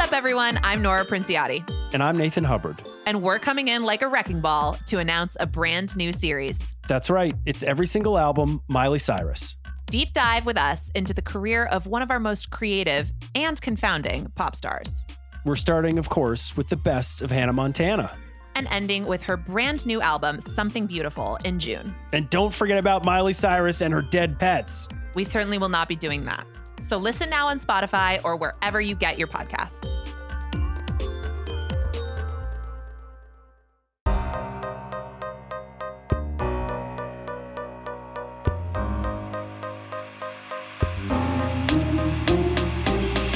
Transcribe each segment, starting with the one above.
up, everyone? I'm Nora Princiotti. And I'm Nathan Hubbard. And we're coming in like a wrecking ball to announce a brand new series. That's right. It's every single album, Miley Cyrus. Deep dive with us into the career of one of our most creative and confounding pop stars. We're starting, of course, with the best of Hannah Montana. And ending with her brand new album, Something Beautiful, in June. And don't forget about Miley Cyrus and her dead pets. We certainly will not be doing that. So listen now on Spotify or wherever you get your podcasts.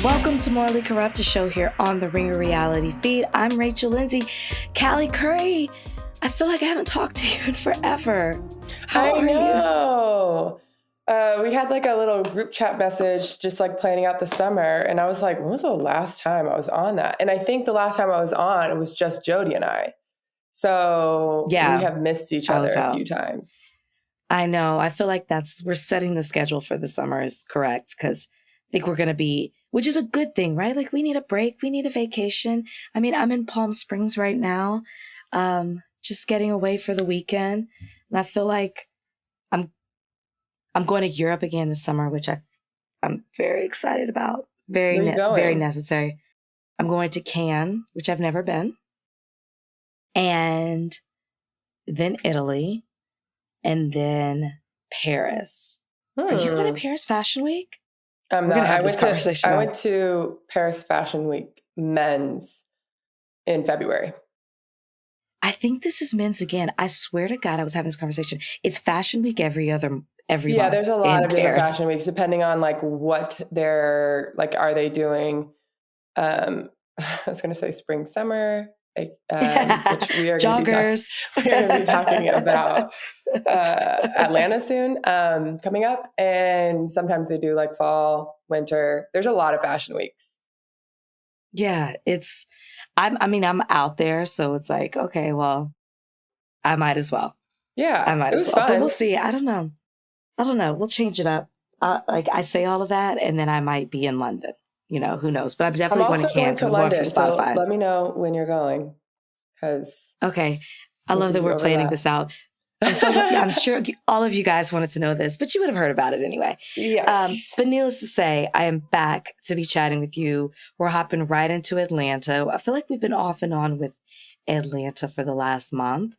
Welcome to Morally Corrupt, a show here on the Ringer Reality feed. I'm Rachel Lindsay. Callie Curry, I feel like I haven't talked to you in forever. How are you? We had like a little group chat message just like planning out the summer. And I was like, when was the last time I was on that? And I think the last time I was on, it was just Jodi and I. So yeah, we have missed each other a few times. I know. I feel like we're setting the schedule for the summer is correct because I think we're going to be, which is a good thing, right? Like we need a break. We need a vacation. I mean, I'm in Palm Springs right now, just getting away for the weekend. And I feel like I'm going to Europe again this summer, which I'm very excited about. Very necessary. I'm going to Cannes, which I've never been. And then Italy. And then Paris. Are you going to Paris Fashion Week? I'm not. I went to Paris Fashion Week men's in February. I think this is men's again. I swear to God, I was having this conversation. It's Fashion Week every month. Yeah, there's a lot of different fashion weeks depending on like what they're like. Are they doing? I was going to say spring, summer, which we are joggers. Going to be talking about Atlanta soon, coming up, and sometimes they do like fall, winter. There's a lot of fashion weeks. Yeah, I'm out there, so it's like, okay, well, I might as well. Yeah, I might as well. But we'll see. I don't know. We'll change it up. Like I say all of that, and then I might be in London. You know, who knows? But I'm definitely going to Cannes because I'm going for Spotify. So let me know when you're going. Okay. I love that we're planning this out. I'm sure all of you guys wanted to know this, but you would have heard about it anyway. Yes. But needless to say, I am back to be chatting with you. We're hopping right into Atlanta. I feel like we've been off and on with Atlanta for the last month.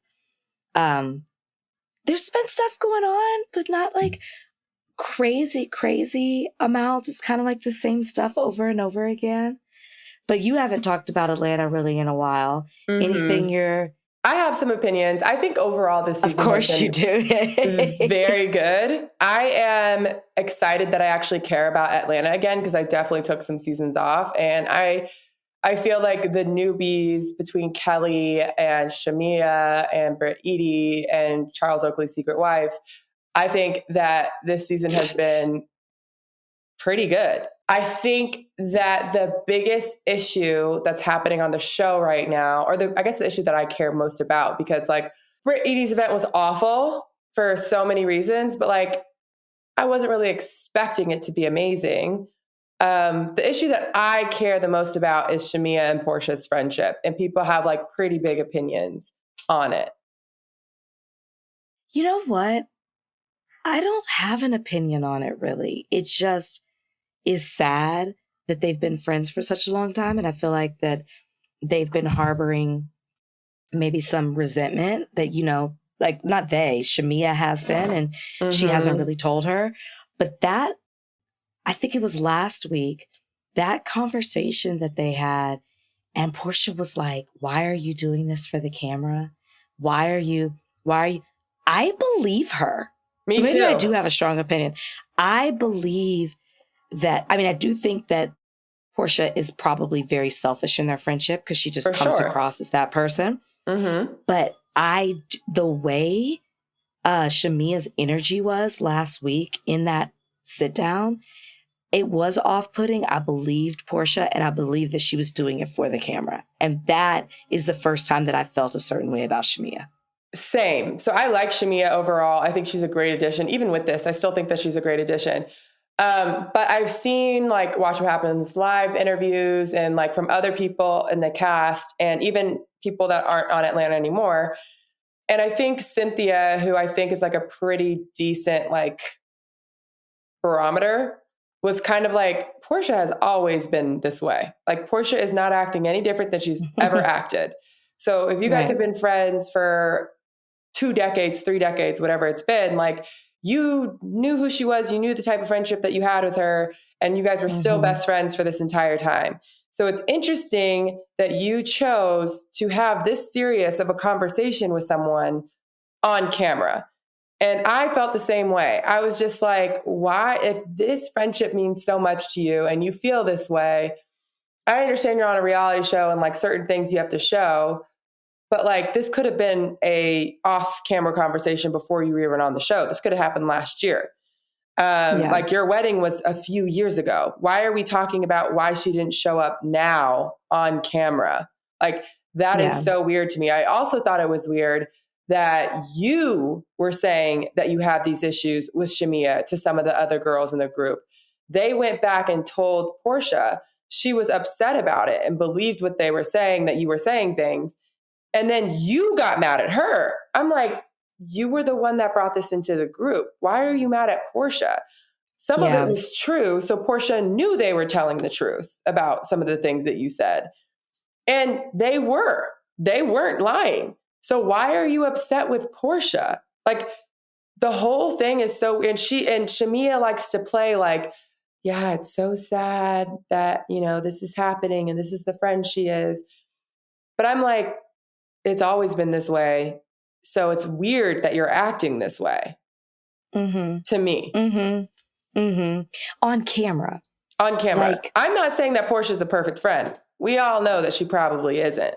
There's been stuff going on, but not like crazy amounts. It's kind of like the same stuff over and over again. But you haven't talked about Atlanta really in a while. Mm-hmm. I have some opinions. I think overall this season, of course you do, very good. I am excited that I actually care about Atlanta again because I definitely took some seasons off, and I feel like the newbies between Callie and Shamea and Brit and Charles Oakley's secret wife, I think that this season has been pretty good. I think that the biggest issue that's happening on the show right now, or I guess the issue that I care most about, because like Brit event was awful for so many reasons, but like I wasn't really expecting it to be amazing. The issue that I care the most about is Shamea and Porsha's friendship, and people have like pretty big opinions on it. You know what? I don't have an opinion on it really. It just is sad that they've been friends for such a long time. And I feel like that they've been harboring maybe some resentment that, you know, like not Shamea has been, and she hasn't really told her. But that, I think it was last week, that conversation that they had, and Porsha was like, why are you doing this for the camera? Why are you, I believe her. Me so maybe too. I do have a strong opinion. I believe that, I mean, I do think that Porsha is probably very selfish in their friendship because she just comes across as that person. Mm-hmm. But the way Shamea's energy was last week in that sit down, it was off-putting. I believed Porsha, and I believed that she was doing it for the camera. And that is the first time that I felt a certain way about Shamea. Same. So I like Shamea overall. I think she's a great addition. Even with this, I still think that she's a great addition. But I've seen like Watch What Happens live interviews and like from other people in the cast and even people that aren't on Atlanta anymore. And I think Cynthia, who I think is like a pretty decent like barometer, was kind of like, Porsha has always been this way. Like Porsha is not acting any different than she's ever acted. So if you guys have been friends for 2 decades, 3 decades, whatever it's been, like you knew who she was, you knew the type of friendship that you had with her, and you guys were still best friends for this entire time. So it's interesting that you chose to have this serious of a conversation with someone on camera. And I felt the same way. I was just like, why, if this friendship means so much to you and you feel this way, I understand you're on a reality show and like certain things you have to show, but like this could have been a off-camera conversation before you were even on the show. This could have happened last year. Like your wedding was a few years ago. Why are we talking about why she didn't show up now on camera? Like that is so weird to me. I also thought it was weird that you were saying that you had these issues with Shamea to some of the other girls in the group. They went back and told Porsha. She was upset about it and believed what they were saying, that you were saying things. And then you got mad at her. I'm like, you were the one that brought this into the group. Why are you mad at Porsha? Some of it was true. So Porsha knew they were telling the truth about some of the things that you said. And they weren't lying. So why are you upset with Porsha? Like the whole thing is so, and Shamea likes to play like, yeah, it's so sad that, you know, this is happening and this is the friend she is. But I'm like, it's always been this way. So it's weird that you're acting this way to me. On camera. On camera. Like, I'm not saying that Portia's a perfect friend. We all know that she probably isn't.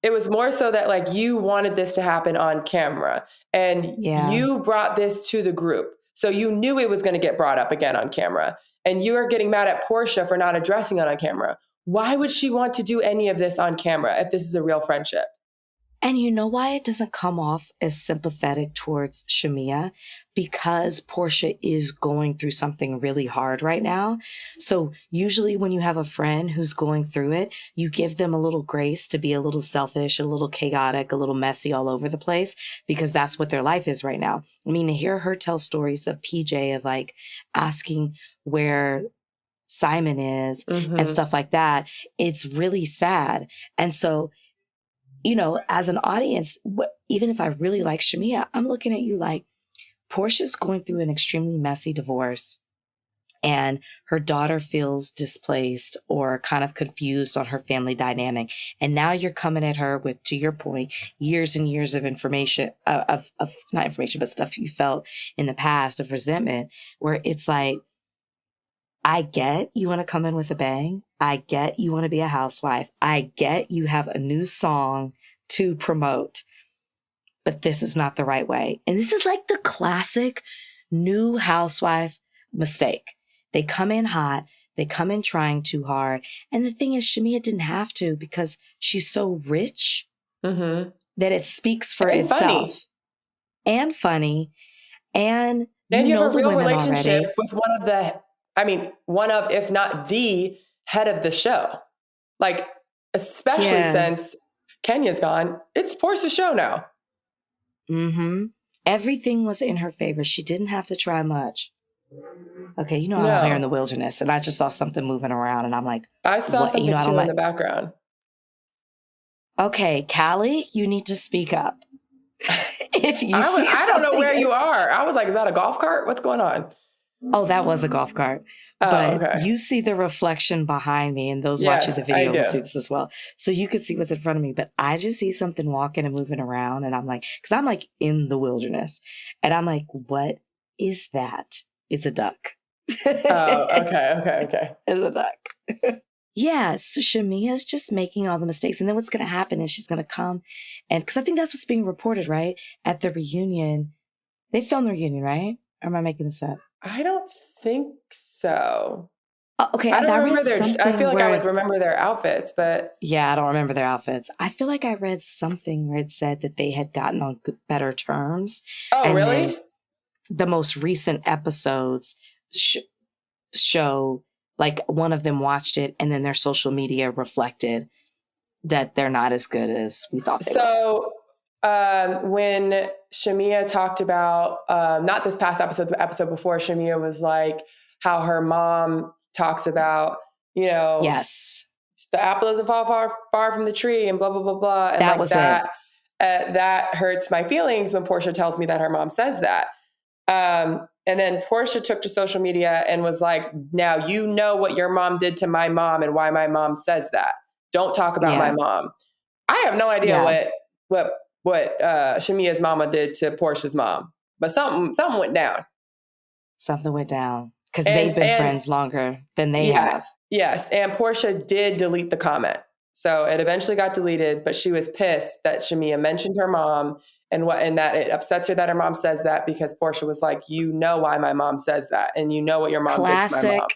It was more so that like you wanted this to happen on camera and you brought this to the group. So you knew it was going to get brought up again on camera and you are getting mad at Porsha for not addressing it on camera. Why would she want to do any of this on camera if this is a real friendship? And you know why it doesn't come off as sympathetic towards Shamea? Because Porsha is going through something really hard right now. So usually when you have a friend who's going through it, you give them a little grace to be a little selfish, a little chaotic, a little messy all over the place, because that's what their life is right now. I mean, to hear her tell stories of PJ, of like asking where Simon is and stuff like that, it's really sad. And so, you know, as an audience, even if I really like Shamea, I'm looking at you like, Portia's going through an extremely messy divorce and her daughter feels displaced or kind of confused on her family dynamic. And now you're coming at her with, to your point, years and years of information, of not information, but stuff you felt in the past of resentment, where it's like, I get you want to come in with a bang. I get you want to be a housewife. I get you have a new song to promote, but this is not the right way. And this is like the classic new housewife mistake. They come in hot. They come in trying too hard. And the thing is, Shamea didn't have to because she's so rich that it speaks for itself. And funny. And you have a real relationship with one of, if not the head of the show. Like, especially since Kenya's gone, it's Portia's show now. Everything was in her favor. She didn't have to try much. Okay, you know, I'm out here in the wilderness and I just saw something moving around and I'm like, I saw something too in the background. Okay, Callie, you need to speak up. If you I don't know where you are. I was like, is that a golf cart? What's going on? Oh, that was a golf cart. But you see the reflection behind me, and those watching the video will see this as well. So you can see what's in front of me. But I just see something walking and moving around, and I'm like, because I'm like in the wilderness, and I'm like, what is that? It's a duck. Okay. It's a duck. Yeah, so Shamea's just making all the mistakes. And then what's going to happen is she's going to come, and because I think that's what's being reported, right? At the reunion. They filmed the reunion, right? Or am I making this up? I don't think so. Okay, I don't remember I feel like I would remember their outfits, but yeah, I don't remember their outfits. I feel like I read something where it said that they had gotten on better terms. Oh, really? The most recent episodes show, like one of them watched it and then their social media reflected that they're not as good as we thought they were. So when Shamea talked about, not this past episode, the episode before, Shamea was like how her mom talks about, yes, the apple doesn't fall far from the tree and blah, blah, blah, blah. And that was it. That hurts my feelings when Porsha tells me that her mom says that. And then Porsha took to social media and was like, now you know what your mom did to my mom and why my mom says that. Don't talk about my mom. I have no idea what Shamea's mama did to Porsha's mom, but something went down. Something went down because they've been friends longer than they have. Yes. And Porsha did delete the comment. So it eventually got deleted, but she was pissed that Shamea mentioned her mom and that it upsets her that her mom says that, because Porsha was like, you know why my mom says that. And you know what your mom did to my mom.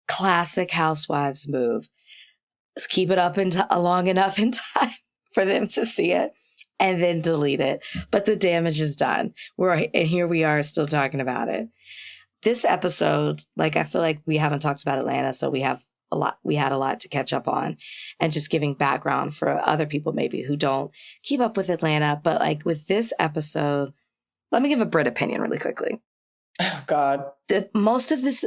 Classic Housewives move. Let's keep it up long enough in time for them to see it and then delete it. But the damage is done. And here we are still talking about it. This episode, like, I feel like we haven't talked about Atlanta, so we had a lot to catch up on, and just giving background for other people maybe who don't keep up with Atlanta. But like with this episode, let me give a Brit opinion really quickly. Oh God. Most of this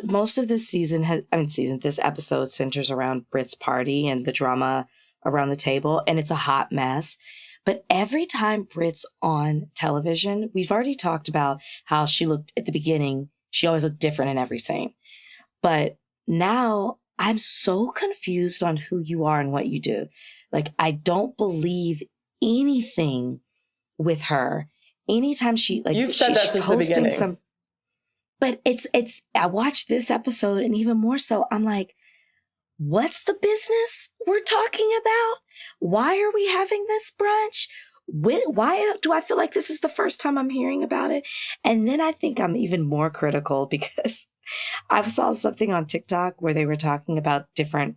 episode centers around Brit's party and the drama around the table, and it's a hot mess. But every time Brit's on television, we've already talked about how she looked at the beginning. She always looked different in every scene. But now I'm so confused on who you are and what you do. Like, I don't believe anything with her. Anytime you've said that since the beginning. But I watched this episode, and even more so, I'm like, what's the business we're talking about? Why are we having this brunch? Why do I feel like this is the first time I'm hearing about it? And then I think I'm even more critical because I saw something on TikTok where they were talking about different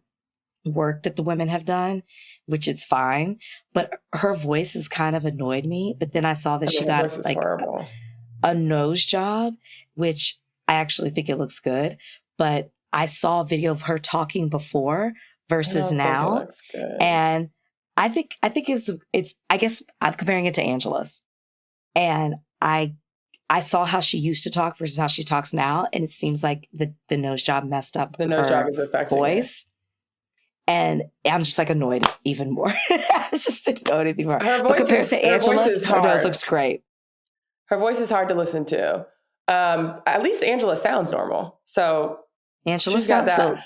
work that the women have done, which is fine. But her voice has kind of annoyed me. But then I saw that she got like a nose job, which I actually think it looks good. But I saw a video of her talking before versus now. And I think it's I guess I'm comparing it to Angela's. And I saw how she used to talk versus how she talks now. And it seems like the nose job messed up the nose job is affecting voice. And I'm just like annoyed even more. I was just annoyed even more. Her voice compared to Angela's, her nose looks great. Her voice is hard to listen to. At least Angela sounds normal. So Angela sounds so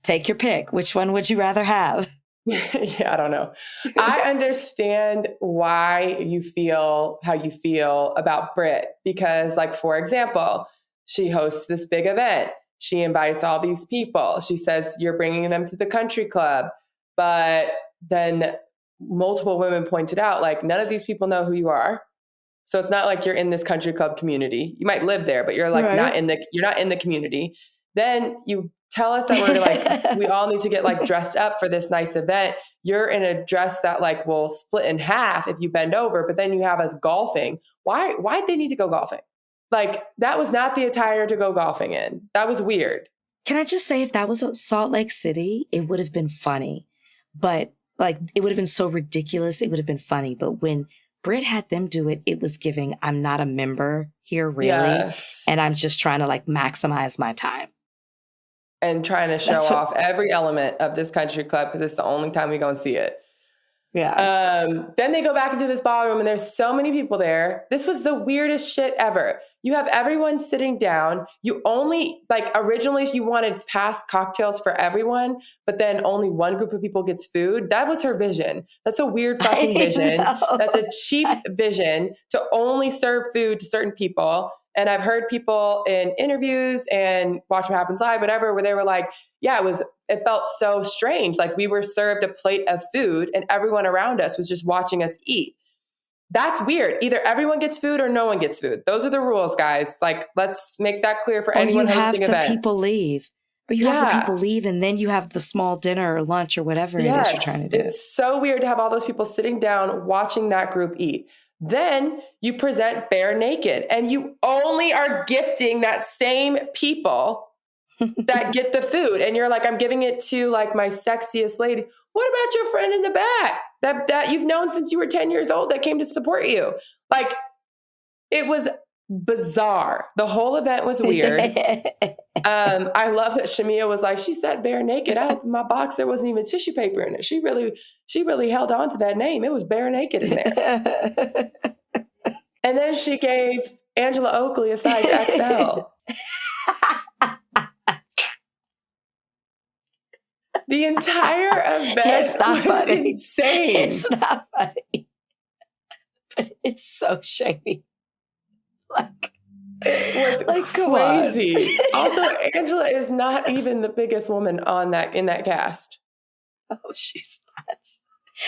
take your pick. Which one would you rather have? Yeah, I don't know. I understand why you feel how you feel about Brit, because, like, for example, she hosts this big event. She invites all these people. She says you're bringing them to the country club. But then multiple women pointed out, like, none of these people know who you are. So it's not like you're in this country club community. You might live there, but you're like you're not in the community. Then you tell us that we're like, we all need to get like dressed up for this nice event. You're in a dress that like will split in half if you bend over, but then you have us golfing. Why'd they need to go golfing? Like, that was not the attire to go golfing in. That was weird. Can I just say, if that was Salt Lake City, it would have been funny. But like, it would have been so ridiculous. It would have been funny. But when Brit had them do it, it was giving, I'm not a member here really. Yes. And I'm just trying to like maximize my time. And trying to show off every element of this country club because it's the only time we go and see it. Yeah. Then they go back into this ballroom and there's so many people there. This was the weirdest shit ever. You have everyone sitting down. You only, like, originally you wanted past cocktails for everyone, but then only one group of people gets food. That was her vision. That's a weird fucking vision. That's a cheap vision to only serve food to certain people. And I've heard people in interviews and Watch What Happens Live, whatever, where they were like, yeah, it felt so strange. Like, we were served a plate of food and everyone around us was just watching us eat. That's weird. Either everyone gets food or no one gets food. Those are the rules, guys. Like, let's make that clear for anyone hosting events. People leave. Or you have the people leave and then you have the small dinner or lunch or whatever it is you're trying to do. It's so weird to have all those people sitting down watching that group eat. Then you present bare naked and you only are gifting that same people that get the food. And you're like, I'm giving it to like my sexiest ladies. What about your friend in the back that you've known since you were 10 years old that came to support you? Like, it was bizarre. The whole event was weird. I love that Shamea was like, she sat bare naked. My box, there wasn't even tissue paper in it. She really held on to that name. It was bare naked in there. And then she gave Angela Oakley a size XL. The entire event was insane. It's not funny. But it's so shady. Like, it was crazy. Also, Angela is not even the biggest woman in that cast. Oh, she's not.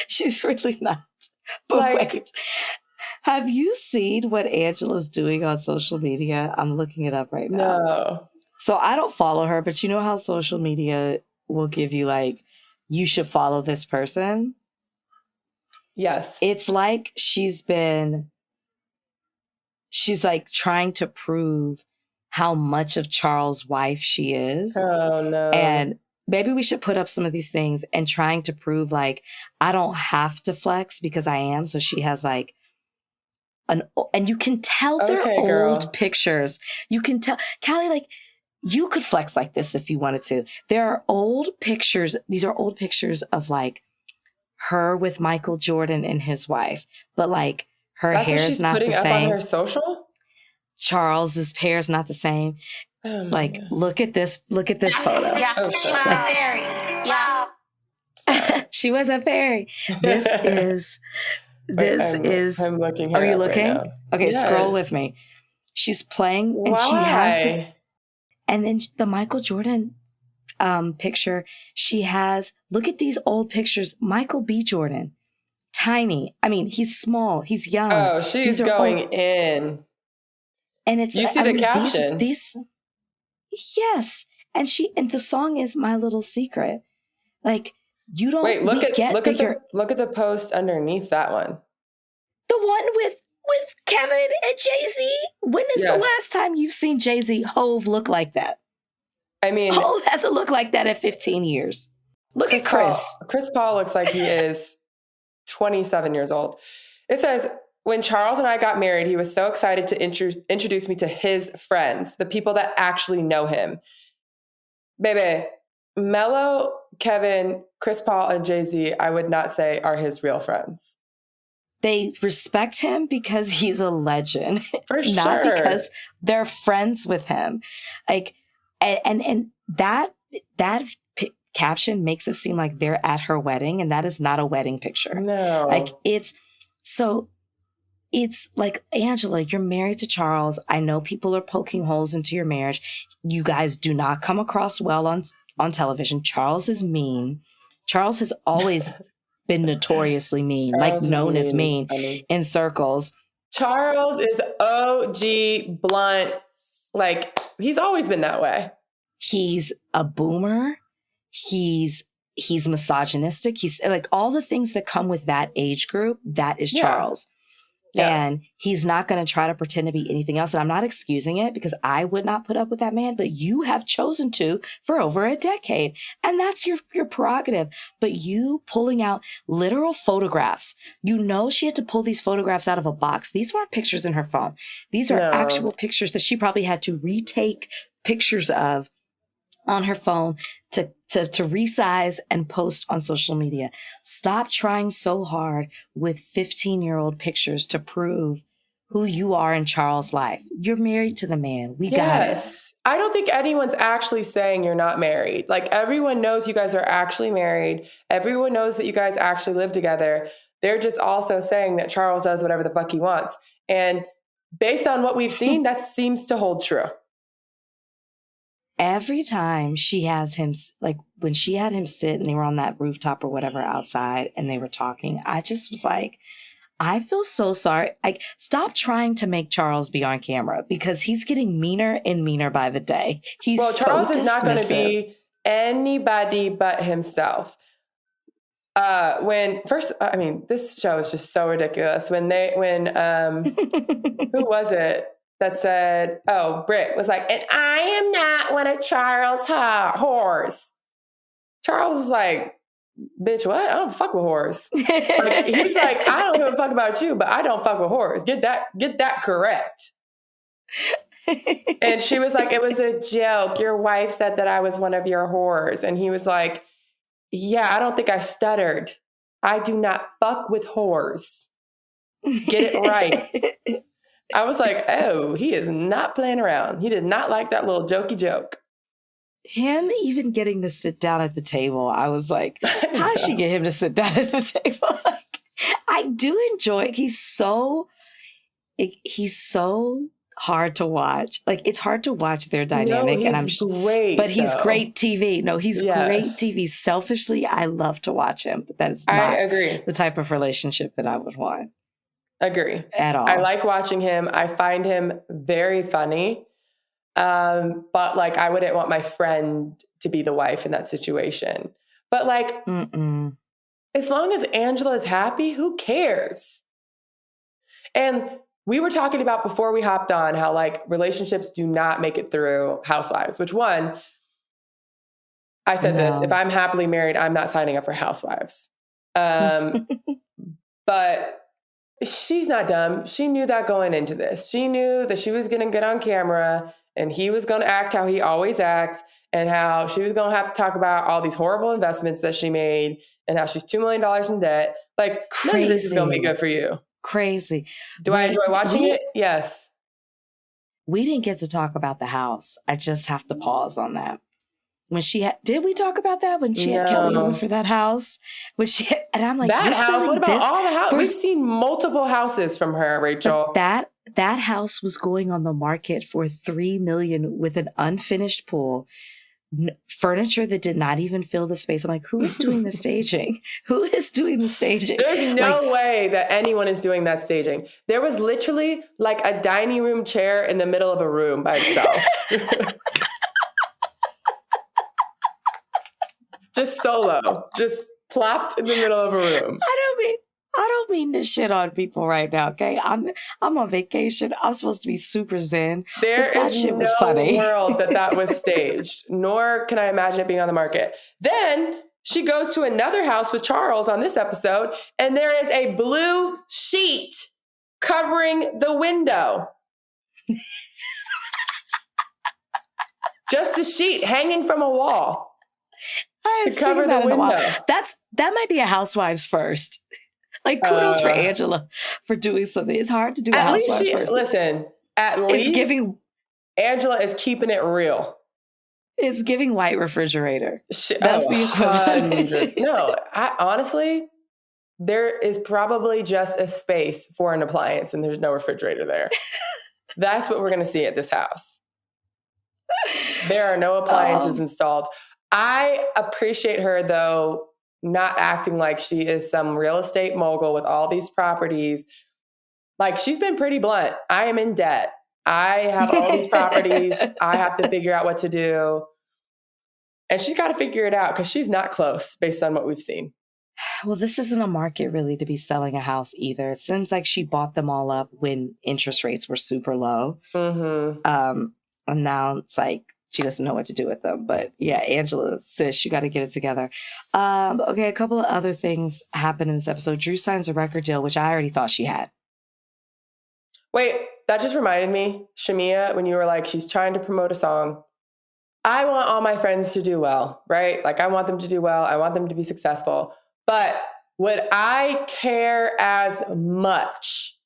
She's really not. But wait, have you seen what Angela's doing on social media? I'm looking it up right now. No. So I don't follow her, but you know how social media will give you like, you should follow this person? Yes. It's like she's like trying to prove how much of Charles' wife she is. Oh, no. And maybe we should put up some of these things and trying to prove like, I don't have to flex because I am. So she has like and you can tell they're old pictures. You can tell, Callie, like, you could flex like this if you wanted to. There are old pictures. These are old pictures of like her with Michael Jordan and his wife, but like her hair is not the same. That's what she's putting up on her social? Charles's hair is not the same. Oh like, God. Look at this photo. Yeah, she was a fairy. Yeah. She was a fairy. This is. I'm looking. Are you looking? Right now. Okay, yes. Scroll with me. She's playing, and she has. And then the Michael Jordan picture, she has. Look at these old pictures. Michael B. Jordan, tiny. I mean, he's small. He's young. Oh, she's going in. And it's. You see the caption. These. Yes, and the song is "My Little Secret." Like, you don't. Wait, look at the post underneath that one. The one with Kevin and Jay-Z. When is the last time you've seen Jay-Z Hove look like that? I mean, Hove hasn't looked like that in 15 years. Look at Chris. Chris Paul looks like he is 27 years old. It says, when Charles and I got married, he was so excited to introduce me to his friends, the people that actually know him. Baby, Mello, Kevin, Chris Paul, and Jay-Z, I would not say are his real friends. They respect him because he's a legend. For sure. Not because they're friends with him. Like, and that caption makes it seem like they're at her wedding, and that is not a wedding picture. No. Like, it's like, Angela, you're married to Charles. I know people are poking holes into your marriage. You guys do not come across well on television. Charles is mean. Charles has always been notoriously mean, like known as mean in circles. Charles is OG blunt. Like, he's always been that way. He's a boomer. He's misogynistic. He's like all the things that come with that age group. That is Charles. Yes. And he's not going to try to pretend to be anything else. And I'm not excusing it because I would not put up with that man, but you have chosen to for over a decade. And that's your prerogative. But you pulling out literal photographs, she had to pull these photographs out of a box. These weren't pictures in her phone. These are actual pictures that she probably had to retake pictures of on her phone to resize and post on social media. Stop trying so hard with 15-year-old pictures to prove who you are in Charles' life. You're married to the man. We got it. I don't think anyone's actually saying you're not married. Like, everyone knows you guys are actually married. Everyone knows that you guys actually live together. They're just also saying that Charles does whatever the fuck he wants. And based on what we've seen, that seems to hold true. Every time she has him, like when she had him sit and they were on that rooftop or whatever outside and they were talking, I just was like, I feel so sorry. Like, stop trying to make Charles be on camera because he's getting meaner and meaner by the day. Charles is not going to be anybody but himself. This show is just so ridiculous. When who was it? that said, Brit was like, and I am not one of Charles' whores. Charles was like, bitch, what? I don't fuck with whores. Like, he's like, I don't give a fuck about you, but I don't fuck with whores. Get that correct. And she was like, it was a joke. Your wife said that I was one of your whores. And he was like, yeah, I don't think I stuttered. I do not fuck with whores. Get it right. I was like, oh, he is not playing around. He did not like that little jokey joke. Him even getting to sit down at the table, I was like, how did she get him to sit down at the table? Like, I do enjoy it. He's so hard to watch. Like, it's hard to watch their dynamic. No, he's great. But he's though. great TV. No, he's great TV. Selfishly, I love to watch him, but that is not the type of relationship that I would want. Agree. At all. I like watching him. I find him very funny. But like, I wouldn't want my friend to be the wife in that situation. But like, as long as Angela is happy, who cares? And we were talking about before we hopped on how like relationships do not make it through Housewives, which one, I said this, if I'm happily married, I'm not signing up for Housewives. But she's not dumb. She knew that going into this. She knew that she was going to get on camera and he was going to act how he always acts and how she was going to have to talk about all these horrible investments that she made and how she's $2 million in debt. Like, none of this is going to be good for you. Crazy. Do I enjoy watching it? Yes. We didn't get to talk about the house. I just have to pause on that. When she had, did we talk about that? When she had Kelly over for that house? When she had, and I'm like, that house? What about all the houses? We've seen multiple houses from her, Rachel. That house was going on the market for $3 million with an unfinished pool, furniture that did not even fill the space. I'm like, who is doing the staging? Who is doing the staging? There's no way that anyone is doing that staging. There was literally like a dining room chair in the middle of a room by itself. Just solo, just plopped in the middle of a room. I don't mean to shit on people right now, okay? I'm on vacation. I'm supposed to be super zen. There is no world that was staged, nor can I imagine it being on the market. Then she goes to another house with Charles on this episode, and there is a blue sheet covering the window. Just a sheet hanging from a wall. To cover the window. That might be a Housewives first. Like, kudos for Angela for doing something. It's hard to do a Housewives first. Listen, at least Angela is keeping it real. It's giving white refrigerator. That's the equivalent. No, honestly, there is probably just a space for an appliance and there's no refrigerator there. That's what we're going to see at this house. There are no appliances installed. I appreciate her, though, not acting like she is some real estate mogul with all these properties. Like, she's been pretty blunt. I am in debt. I have all these properties. I have to figure out what to do. And she's got to figure it out because she's not close based on what we've seen. Well, this isn't a market really to be selling a house either. It seems like she bought them all up when interest rates were super low. Mm-hmm. And now it's like, she doesn't know what to do with them. But yeah, Angela, sis, you got to get it together. Okay, a couple of other things happen in this episode. Drew signs a record deal, which I already thought she had. Wait, that just reminded me, Shamea, when you were like, she's trying to promote a song. I want all my friends to do well, right? Like, I want them to do well. I want them to be successful. But would I care as much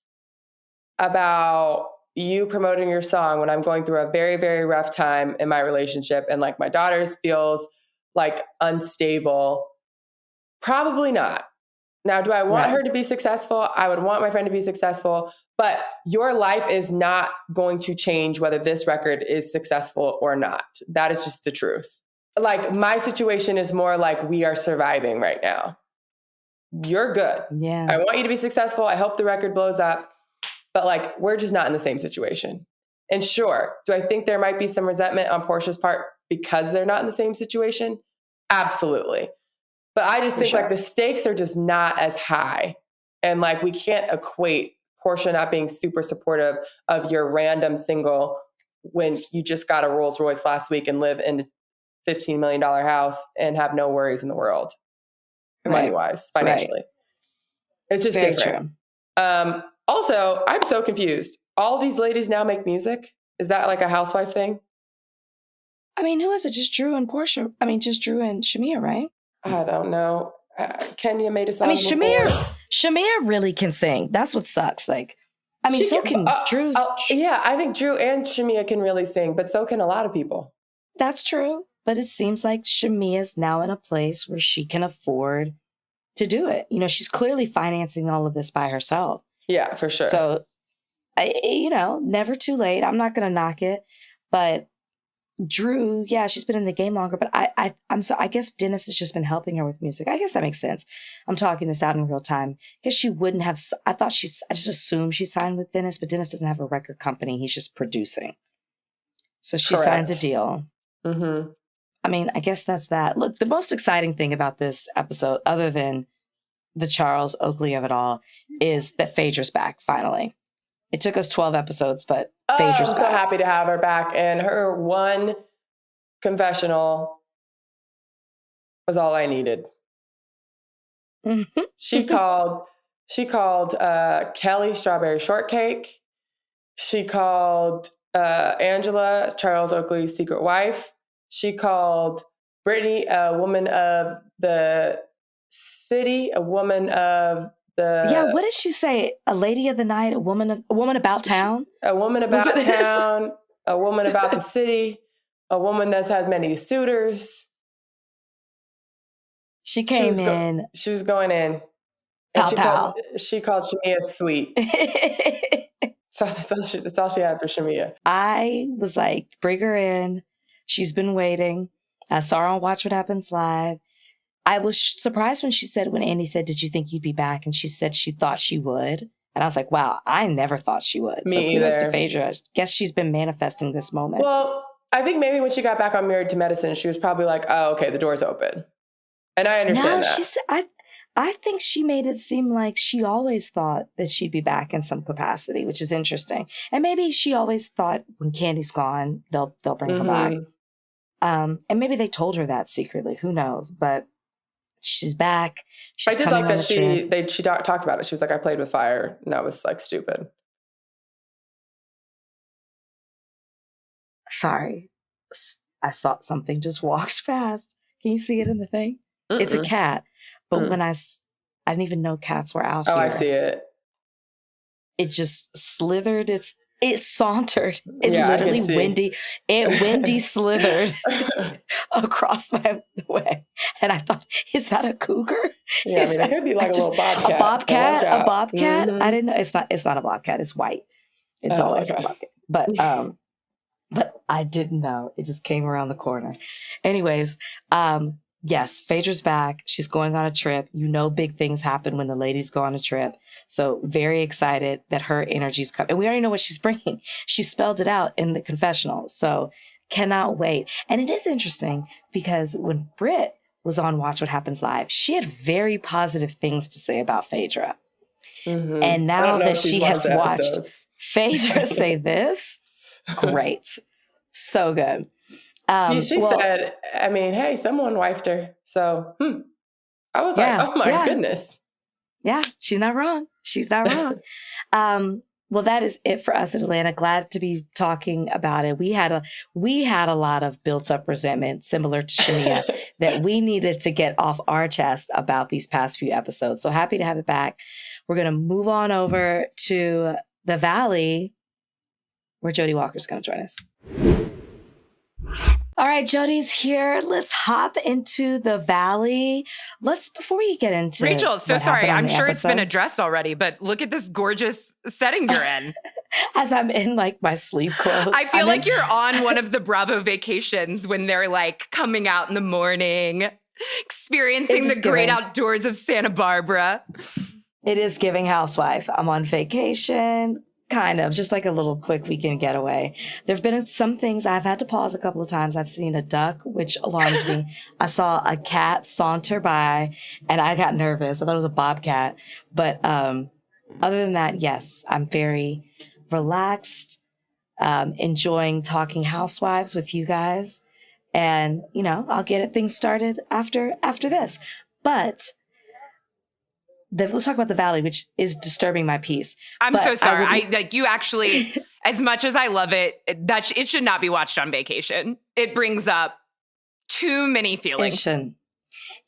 about you promoting your song when I'm going through a very, very rough time in my relationship and like my daughter's feels like unstable? Probably not. Now, do I want her to be successful? I would want my friend to be successful, but your life is not going to change whether this record is successful or not. That is just the truth. Like, my situation is more like we are surviving right now. You're good. Yeah. I want you to be successful. I hope the record blows up. But like, we're just not in the same situation. And sure, do I think there might be some resentment on Porsha's part because they're not in the same situation? Absolutely. But I just think like the stakes are just not as high. And like, we can't equate Porsha not being super supportive of your random single when you just got a Rolls Royce last week and live in a $15 million house and have no worries in the world, money-wise, financially. Right. It's just Very different. True. Also, I'm so confused. All these ladies now make music? Is that like a housewife thing? I mean, who is it? Just Drew and Porsha? I mean, just Drew and Shamea, right? I don't know. Kenya made a song. I mean, Shamea really can sing. That's what sucks. Like, I mean, so can Drew's. Yeah, I think Drew and Shamea can really sing, but so can a lot of people. That's true. But it seems like Shamea's now in a place where she can afford to do it. You know, she's clearly financing all of this by herself. Yeah, for sure. So, never too late. I'm not going to knock it. But Drew, yeah, she's been in the game longer. But I guess Dennis has just been helping her with music. I guess that makes sense. I'm talking this out in real time. I guess she wouldn't have. I just assumed she signed with Dennis, but Dennis doesn't have a record company. He's just producing. So she signs a deal. Mm-hmm. I mean, I guess that's that. Look, the most exciting thing about this episode, other than the Charles Oakley of it all, is that Phaedra's back, finally. It took us 12 episodes, but Phaedra's back. I'm so happy to have her back. And her one confessional was all I needed. She called Kelly Strawberry Shortcake. She called Angela, Charles Oakley's secret wife. She called Brittany a woman of the city, a woman of the... Yeah, what did she say? A lady of the night, a woman about town? A woman about town, a woman about the city, a woman that's had many suitors. She came in. She was going in. And she called Shamea sweet. So that's all she had for Shamea. I was like, bring her in. She's been waiting. I saw her on Watch What Happens Live. I was surprised when Andy said, did you think you'd be back? And she said she thought she would. And I was like, wow, I never thought she would. Me either. Kudos to Phaedra. I guess she's been manifesting this moment. Well, I think maybe when she got back on Married to Medicine, she was probably like, oh, okay, the door's open. And I understand that. I think she made it seem like she always thought that she'd be back in some capacity, which is interesting. And maybe she always thought when Candy's gone, they'll bring her back. And maybe they told her that secretly. Who knows? But she's back. I did like that she talked about it. She was like, I played with fire. And that was like stupid. Sorry. I saw something just walked past. Can you see it in the thing? It's a cat. But when I didn't even know cats were out here. Oh, I see it. It just slithered. It sauntered. It literally windy slithered across my way. And I thought, is that a cougar? Yeah, I mean, it could be like a little bobcat. A bobcat? Mm-hmm. I didn't know. It's not a bobcat. It's white. It's always a bobcat. But I didn't know. It just came around the corner. Anyways, yes, Phaedra's back. She's going on a trip. You know, big things happen when the ladies go on a trip. So very excited that her energy's coming. And we already know what she's bringing. She spelled it out in the confessional. So cannot wait. And it is interesting because when Brit was on Watch What Happens Live, she had very positive things to say about Phaedra. Mm-hmm. And now that she has watched Phaedra say this, great. So good. She said, I mean, hey, someone wifed her. So I was like, oh my goodness. Yeah, she's not wrong. She's not wrong. Well, that is it for us in Atlanta. Glad to be talking about it. We had a lot of built up resentment, similar to Shamea, that we needed to get off our chest about these past few episodes. So happy to have it back. We're going to move on over to the Valley, where Jodi Walker's going to join us. All right, Jodi's here. Let's hop into the Valley. Before we get into Rachel, so sorry. I'm sure it's been addressed already, but look at this gorgeous setting you're in. As I'm in like my sleep clothes. I feel like you're on one of the Bravo vacations when they're like coming out in the morning, experiencing the great outdoors of Santa Barbara. It is giving housewife. I'm on vacation. Kind of, just like a little quick weekend getaway. There have been some things I've had to pause a couple of times. I've seen a duck, which alarmed me. I saw a cat saunter by, and I got nervous. I thought it was a bobcat. But other than that, yes, I'm very relaxed, enjoying talking housewives with you guys. And, I'll get things started after this. But let's talk about the Valley, which is disturbing my peace. I'm so sorry. You actually, as much as I love it, it should not be watched on vacation. It brings up too many feelings.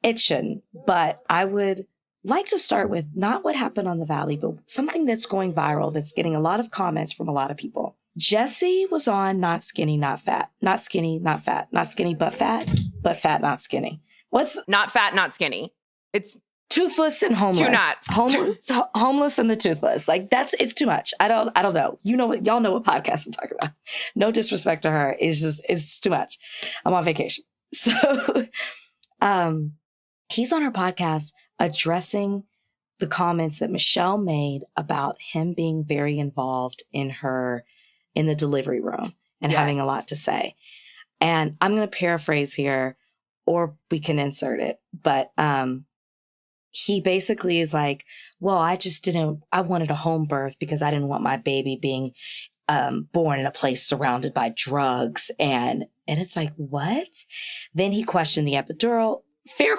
It shouldn't. But I would like to start with not what happened on the Valley, but something that's going viral, that's getting a lot of comments from a lot of people. Jesse was on Not Skinny, Not Fat. Not skinny, not fat. Not skinny, but fat, not skinny. What's not fat, not skinny? It's toothless and homeless. Two nuts. Homeless and the toothless. Like it's too much. I don't know. Y'all know what podcast I'm talking about. No disrespect to her. It's too much. I'm on vacation. So he's on her podcast addressing the comments that Michelle made about him being very involved in the delivery room and having a lot to say. And I'm going to paraphrase here, or we can insert it. But he basically is like, well, I wanted a home birth because I didn't want my baby being born in a place surrounded by drugs. And it's like, what? Then he questioned the epidural. Fair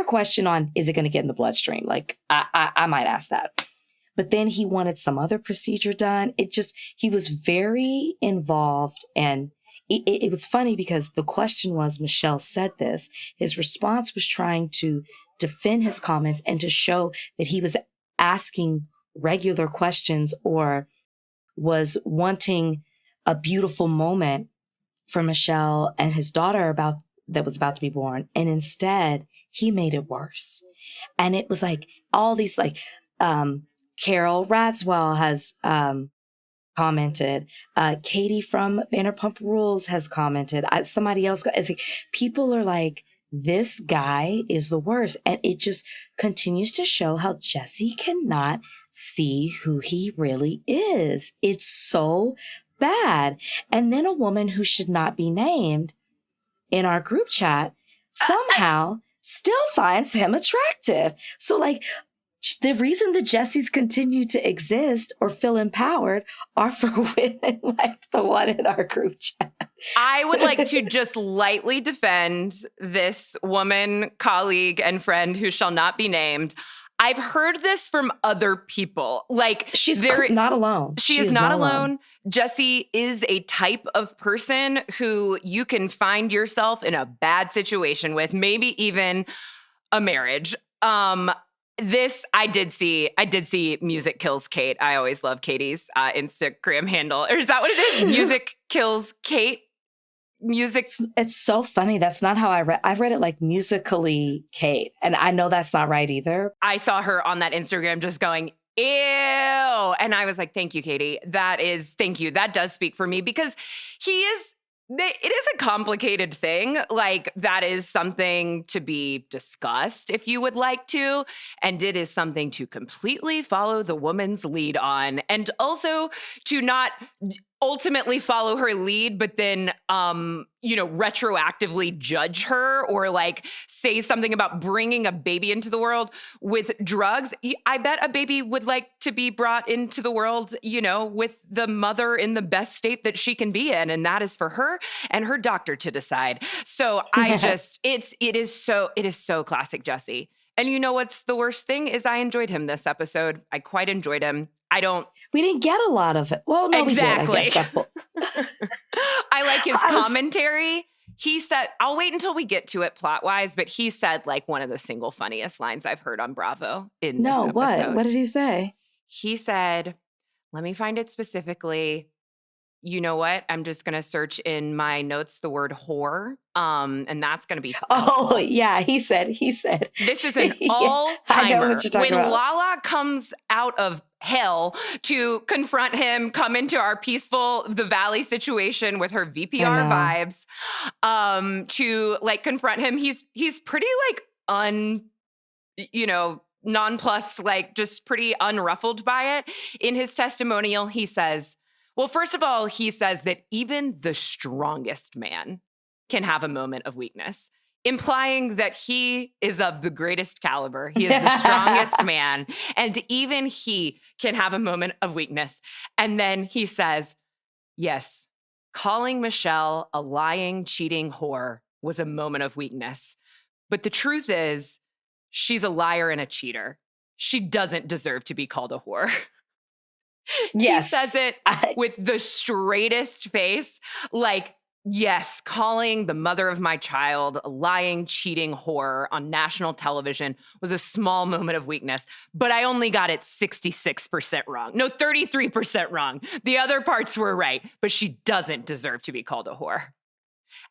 question on, is it going to get in the bloodstream? Like, I might ask that. But then he wanted some other procedure done. He was very involved. And it was funny because the question was, Michelle said this. His response was trying to defend his comments and to show that he was asking regular questions or was wanting a beautiful moment for Michelle and his daughter that was about to be born. And instead, he made it worse. And it was like all these Carol Radswell has commented. Katie from Vanderpump Rules has commented. Somebody else. People are like, this guy is the worst. And it just continues to show how Jesse cannot see who he really is. It's so bad. And then a woman who should not be named in our group chat somehow still finds him attractive. So the reason the Jessies continue to exist or feel empowered are for women like the one in our group chat. I would like to just lightly defend this woman, colleague, and friend who shall not be named. I've heard this from other people. She's not alone. She is not alone. Jessie is a type of person who you can find yourself in a bad situation with, maybe even a marriage. This I did see Music Kills Kate. I always love Katie's Instagram handle. Or is that what it is? Music Kills Kate? It's so funny. That's not how I read. I read it like Musically Kate. And I know that's not right either. I saw her on that Instagram just going, ew. And I was like, thank you, Katie. Thank you. That does speak for me because it is a complicated thing. That is something to be discussed if you would like to. And it is something to completely follow the woman's lead on. And also to not ultimately follow her lead, but then, retroactively judge her or say something about bringing a baby into the world with drugs. I bet a baby would like to be brought into the world, with the mother in the best state that she can be in. And that is for her and her doctor to decide. So it is so classic Jesse. And you know what's the worst thing is I enjoyed him this episode. I quite enjoyed him. We didn't get a lot of it. Well, no, exactly. We did, I guess. I like his commentary. He said, I'll wait until we get to it plot-wise, but he said one of the single funniest lines I've heard on Bravo in this episode. What? What did he say? He said, let me find it specifically. You know what? I'm just going to search in my notes the word whore, and that's going to be fun. Oh, yeah. He said. This is an all-timer. I know what you're talking about. Lala comes out of hell to confront him, come into our the Valley situation with her VPR vibes, to confront him. He's pretty nonplussed, just pretty unruffled by it. In his testimonial, he says, well, first of all, he says that even the strongest man can have a moment of weakness. implying that he is of the greatest caliber. He is the strongest man. And even he can have a moment of weakness. And then he says, yes, calling Michelle a lying, cheating whore was a moment of weakness. But the truth is, she's a liar and a cheater. She doesn't deserve to be called a whore. Yes. He says it with the straightest face, like, yes, calling the mother of my child a lying, cheating whore on national television was a small moment of weakness, but I only got it 66% wrong. No, 33% wrong. The other parts were right, but she doesn't deserve to be called a whore.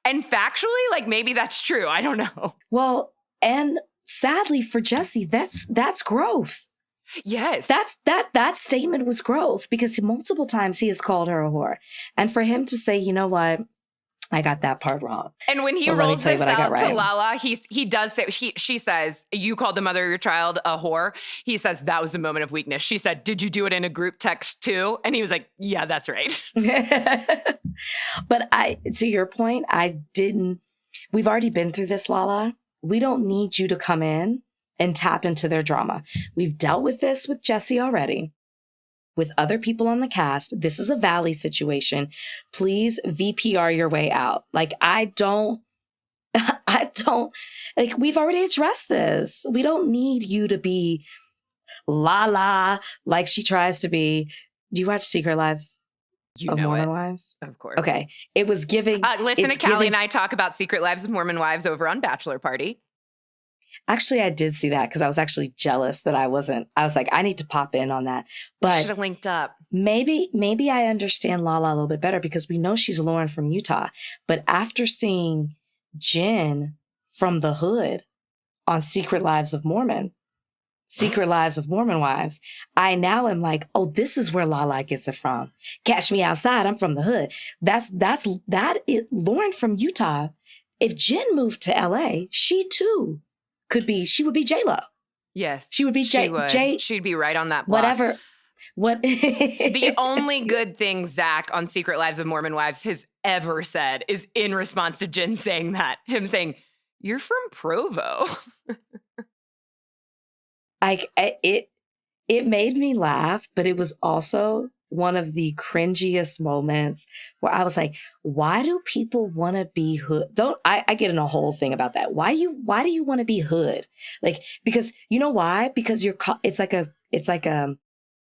And factually, like, maybe that's true. I don't know. Well, and sadly for Jesse, that's growth. Yes. That statement was growth, because multiple times he has called her a whore. And for him to say, you know what, I got that part wrong. And when he rolls this out to Lala, he does say, she says, you called the mother of your child a whore. He says, that was a moment of weakness. She said, did you do it in a group text too? And he was like, yeah, that's right. But to your point, we've already been through this, Lala. We don't need you to come in and tap into their drama. We've dealt with this with Jesse already. With other people on the cast, this is a Valley situation. Please VPR your way out. Like, like, we've already addressed this. We don't need you to be Lala like she tries to be. Do you watch Secret Lives of Mormon Wives? Of course. Okay. It was giving. Listen to Callie and I talk about Secret Lives of Mormon Wives over on Bachelor Party. Actually, I did see that because I was actually jealous that I was like, I need to pop in on that. But should have linked up. Maybe I understand Lala a little bit better because we know she's Lauren from Utah. But after seeing Jen from the hood on Secret Lives of Mormon Wives, I now am like, oh, this is where Lala gets it from. Catch me outside, I'm from the hood. That is Lauren from Utah. If Jen moved to LA, she too she would be J-Lo. Yes. She would be She'd be right on that block. Whatever. The only good thing Zach on Secret Lives of Mormon Wives has ever said is in response to Jen saying that, him saying, you're from Provo. It made me laugh, but it was also one of the cringiest moments where I was like, why do people want to be hood? I get in a whole thing about that. Why do you want to be hood? Like, because you know why? Because it's like a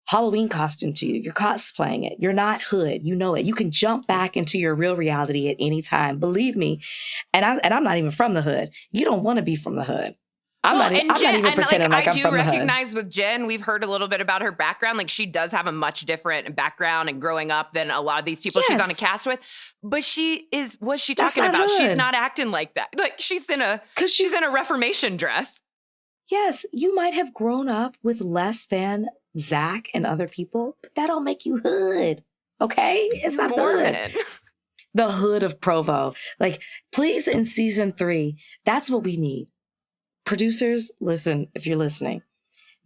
Halloween costume to you. You're cosplaying it. You're not hood. You know it. You can jump back into your real reality at any time. Believe me. And I'm not even from the hood. You don't want to be from the hood. I'm not even pretending like I'm from the hood. I do recognize with Jen, we've heard a little bit about her background. Like, she does have a much different background and growing up than a lot of these people she's on a cast with. But what's she talking about? Hood. She's not acting like that. Like, she's in a Reformation dress. Yes, you might have grown up with less than Zach and other people, but that don't make you hood. Okay? It's not Mormon. Hood. The hood of Provo. Like, please, in season 3, that's what we need. Producers, listen, if you're listening,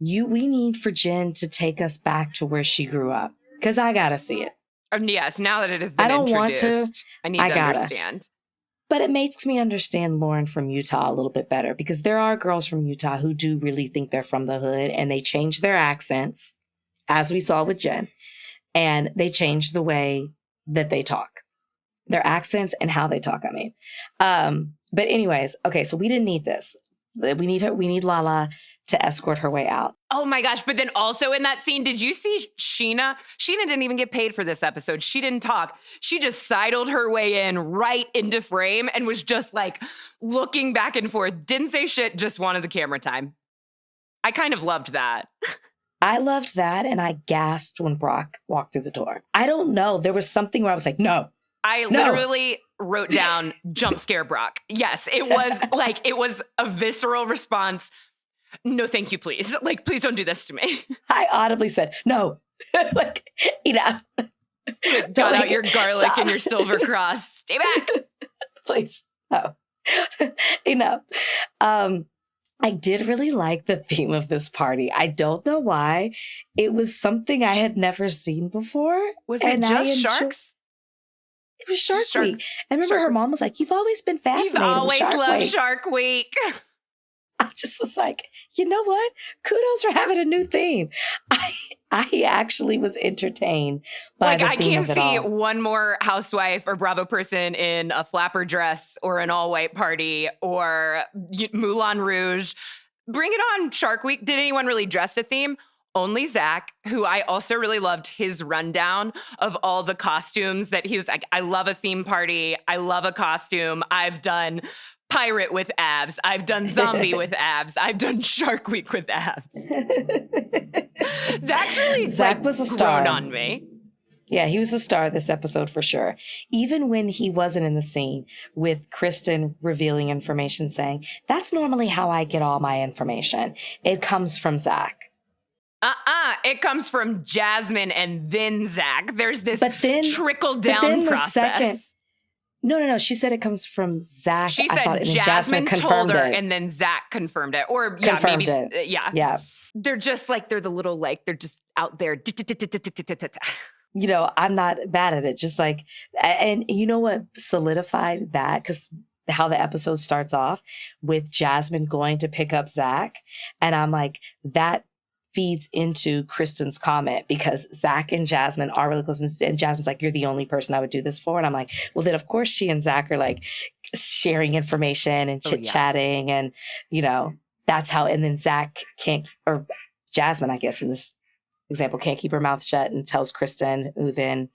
we need for Jen to take us back to where she grew up, because I gotta see it. Yes, now that it has been introduced, I need to understand. But it makes me understand Lauren from Utah a little bit better, because there are girls from Utah who do really think they're from the hood, and they change their accents, as we saw with Jen, and they change the way that they talk, their accents and how they talk. I mean, but anyways, okay, so we didn't need this. We need Lala to escort her way out. Oh my gosh. But then also in that scene, did you see Sheena? Sheena didn't even get paid for this episode. She didn't talk. She just sidled her way in right into frame and was just like looking back and forth. Didn't say shit, just wanted the camera time. I kind of loved that. I loved that. And I gasped when Brock walked through the door. I don't know. There was something where I was like, no. Literally wrote down jump scare Brock. Yes, it was a visceral response. No, thank you, please. Like, please don't do this to me. I audibly said, no. Like, enough. Got out your garlic and your silver cross. Stay back. Please. No. Enough. I did really like the theme of this party. I don't know why. It was something I had never seen before. Was it just sharks? It was Shark Sharks- Week. And remember her mom was like, you've always been You've fascinated always with Shark loved Week. Shark Week. I just was like, you know what? Kudos for having a new theme. I actually was entertained by Like, the I theme can't of it see all. one more housewife or Bravo person in a flapper dress or an all-white party or Moulin Rouge. Bring it on, Shark Week. Did anyone really dress a theme? Only Zach, who I also really loved his rundown of all the costumes that he was like, I love a theme party. I love a costume. I've done pirate with abs. I've done zombie with abs. I've done Shark Week with abs. Zach's really Zach was a star. grown on me. Yeah, he was a star this episode for sure. Even when he wasn't in the scene with Kristen revealing information saying, that's normally how I get all my information. It comes from Zach. It comes from Jasmine and then Zach. There's this trickle down then the process. second- No. She said it comes from Zach. She I said thought, and then Jasmine told confirmed her, it. and then Zach confirmed it. Or Confirmed yeah, maybe it. yeah. They're just like they're just out there. You know, I'm not bad at it. Just like, and you know what solidified that? Because how the episode starts off with Jasmine going to pick up Zach, and I'm like, that feeds into Kristen's comment because Zach and Jasmine are really close. And Jasmine's like, you're the only person I would do this for. And I'm like, well, then of course she and Zach are like sharing information and chit-chatting. And, you know, that's how, and then Zach can't, or Jasmine, I guess in this example, can't keep her mouth shut and tells Kristen, who then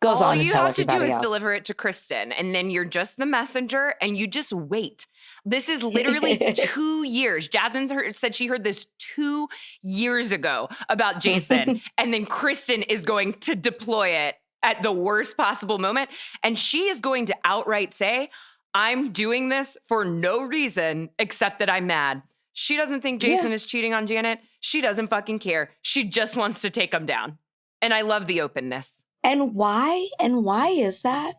goes on to tell everybody else. All you have to do is deliver it to Kristen, and then you're just the messenger, and you just wait. This is literally 2 years. Jasmine said she heard this 2 years ago about Jason, and then Kristen is going to deploy it at the worst possible moment, and she is going to outright say, I'm doing this for no reason except that I'm mad. She doesn't think Jason is cheating on Janet. She doesn't fucking care. She just wants to take him down. And I love the openness. And why? And why is that?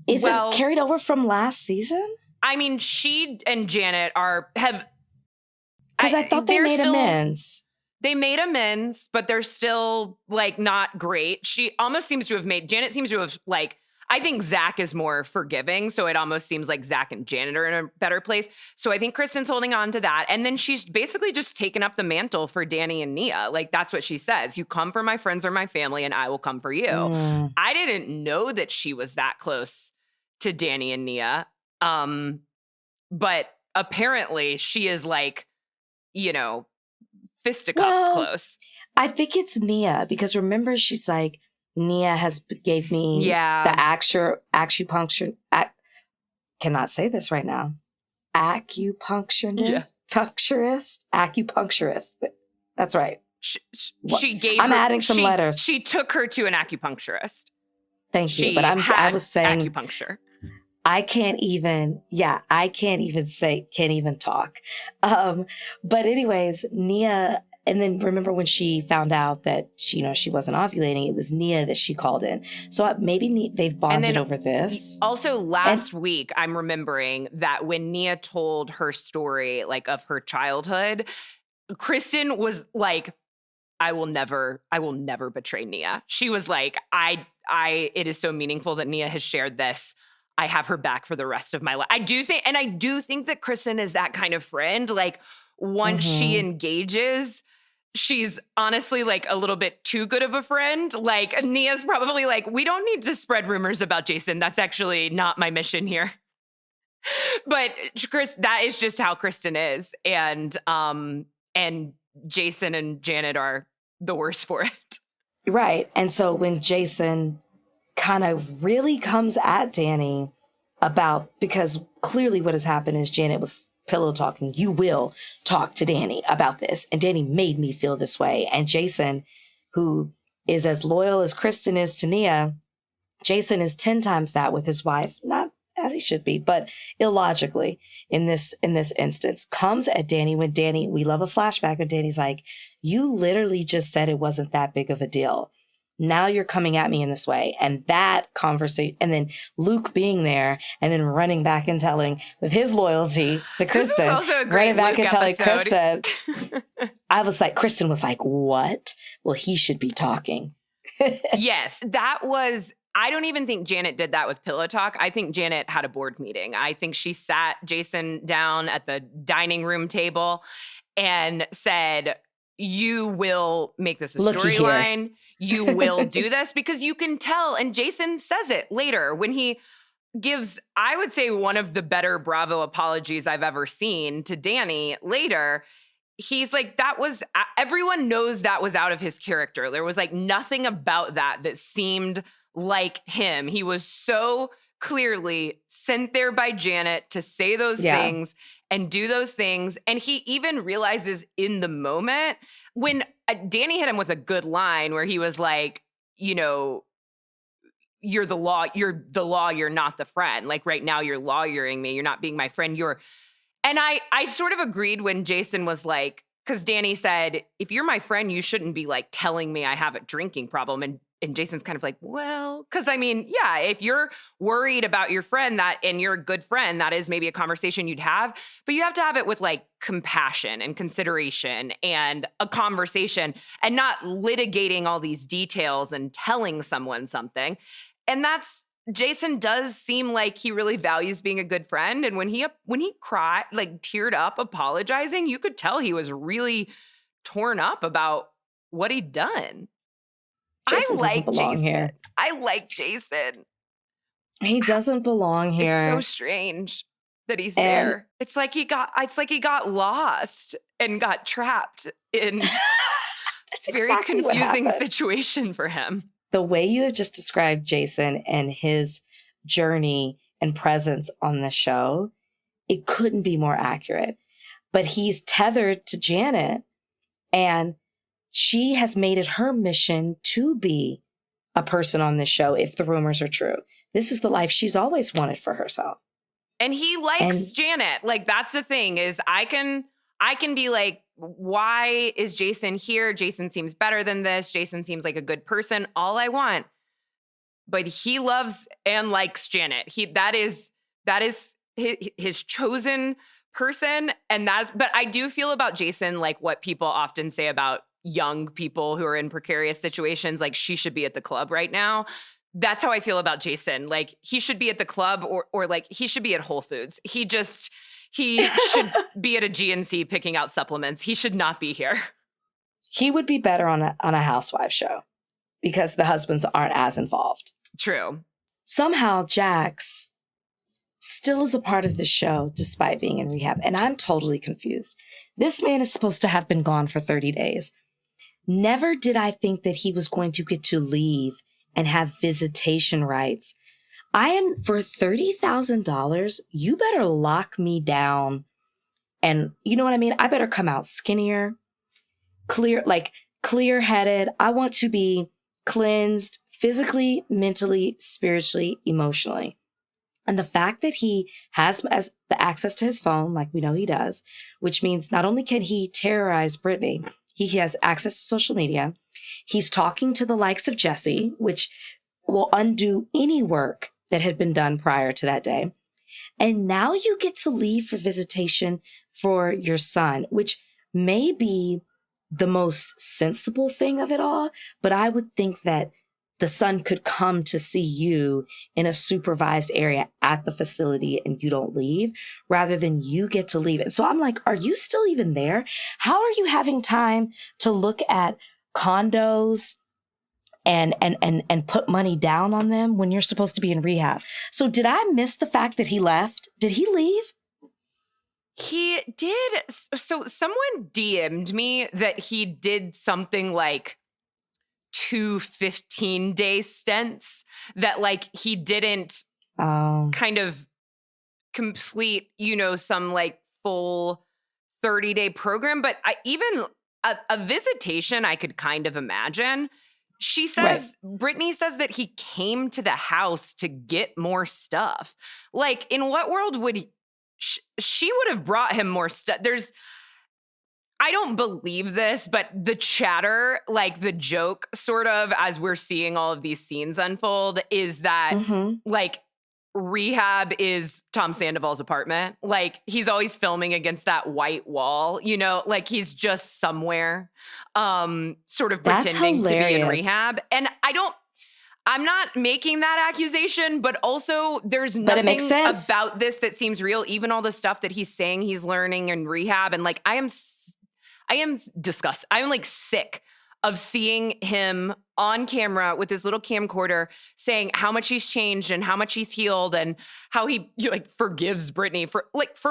Is it carried over from last season? I mean, she and Janet have... Because I thought they made amends. They made amends, but they're still, like, not great. She almost seems to have Janet seems to have, like... I think Zach is more forgiving, so it almost seems like Zach and Janet are in a better place. So I think Kristen's holding on to that. And then she's basically just taken up the mantle for Danny and Nia. Like, that's what she says. You come for my friends or my family, and I will come for you. I didn't know that she was that close to Danny and Nia. But apparently she is, like, you know, fisticuffs close. I think it's Nia, because remember, she's like, Nia gave me the acupuncture. Cannot say this right now. Acupuncturist. That's right. She gave. I'm adding some letters. She took her to an acupuncturist. Thank you. But I was saying acupuncture. I can't even talk. But anyways, Nia. And then remember when she found out that she wasn't ovulating, it was Nia that she called in. So maybe they've bonded over this. Also, last week, I'm remembering that when Nia told her story, like, of her childhood, Kristen was like, I will never betray Nia. She was like, it is so meaningful that Nia has shared this. I have her back for the rest of my life. I do think that Kristen is that kind of friend. Like, once she engages, she's honestly, like, a little bit too good of a friend. Like, Nia's probably like, we don't need to spread rumors about Jason. That's actually not my mission here. But that is just how Kristen is. And Jason and Janet are the worst for it. Right. And so when Jason kind of really comes at Danny because clearly what has happened is Janet was pillow talking. You will talk to Danny about this. And Danny made me feel this way. And Jason, who is as loyal as Kristen is to Nia, Jason is 10 times that with his wife. Not as he should be, but illogically in this instance, comes at Danny when we love a flashback when Danny's like, you literally just said it wasn't that big of a deal. Now you're coming at me in this way. And that conversation, and then Luke being there and then running back and telling with his loyalty to Kristen, this is also a great running back Luke and telling episode. Kristen, Kristen was like, what? Well, he should be talking. Yes, that was I don't even think Janet did that with Pillow Talk. I think Janet had a board meeting. I think she sat Jason down at the dining room table and said, you will make this a storyline. You will do this because you can tell. And Jason says it later when he gives, I would say, one of the better Bravo apologies I've ever seen to Danny later. He's like, everyone knows that was out of his character. There was like nothing about that seemed like him. He was so clearly sent there by Janet to say those things and do those things. And he even realizes in the moment when Danny hit him with a good line where he was like, you know, you're the law, you're not the friend. Like right now you're lawyering me. You're not being my friend. And I sort of agreed when Jason was like, because Danny said, if you're my friend, you shouldn't be like telling me I have a drinking problem. And Jason's kind of like, well, because I mean, yeah, if you're worried about your friend and you're a good friend, that is maybe a conversation you'd have, but you have to have it with like compassion and consideration and a conversation and not litigating all these details and telling someone something. And Jason does seem like he really values being a good friend. And when he cried, like teared up, apologizing, you could tell he was really torn up about what he'd done. Jason doesn't belong here. I like Jason. He doesn't belong here. It's so strange that he's there. It's like he got lost and got trapped in a very confusing situation for him. The way you have just described Jason and his journey and presence on the show, it couldn't be more accurate. But he's tethered to Janet, and she has made it her mission to be a person on this show, if the rumors are true. This is the life she's always wanted for herself. And he likes Janet. Like, that's the thing is I can be like, why is Jason here? Jason seems better than this. Jason seems like a good person. All I want. But he loves and likes Janet. That is his chosen person. But I do feel about Jason like what people often say about young people who are in precarious situations, like she should be at the club right now. That's how I feel about Jason. Like he should be at the club or like he should be at Whole Foods. He should be at a GNC picking out supplements. He should not be here. He would be better on a housewife show because the husbands aren't as involved. True. Somehow Jax still is a part of the show despite being in rehab. And I'm totally confused. This man is supposed to have been gone for 30 days. Never did I think that he was going to get to leave and have visitation rights. I am, for $30,000, you better lock me down. And you know what I mean? I better come out skinnier, clear-headed. I want to be cleansed physically, mentally, spiritually, emotionally. And the fact that he has the access to his phone, like we know he does, which means not only can he terrorize Brittany, he has access to social media. He's talking to the likes of Jesse, which will undo any work that had been done prior to that day. And now you get to leave for visitation for your son, which may be the most sensible thing of it all. But I would think that the son could come to see you in a supervised area at the facility and you don't leave rather than you get to leave it. So I'm like, are you still even there? How are you having time to look at condos and put money down on them when you're supposed to be in rehab? So did I miss the fact that he left? Did he leave? He did. So someone DM'd me that he did something like 2 15-day stints that like he didn't kind of complete, some like full 30-day program. But even a visitation I could kind of imagine. She says, right. Brittany says that he came to the house to get more stuff. Like, in what world would she would have brought him more stuff? I don't believe this, but the chatter, like the joke sort of as we're seeing all of these scenes unfold is that like rehab is Tom Sandoval's apartment. Like he's always filming against that white wall, like he's just somewhere sort of pretending to be in rehab. And I'm not making that accusation, but also there's But it makes nothing sense. about this that seems real. Even all the stuff that he's saying he's learning in rehab. And like, I am disgusted. I'm like sick of seeing him on camera with his little camcorder saying how much he's changed and how much he's healed and how he like forgives Brittany for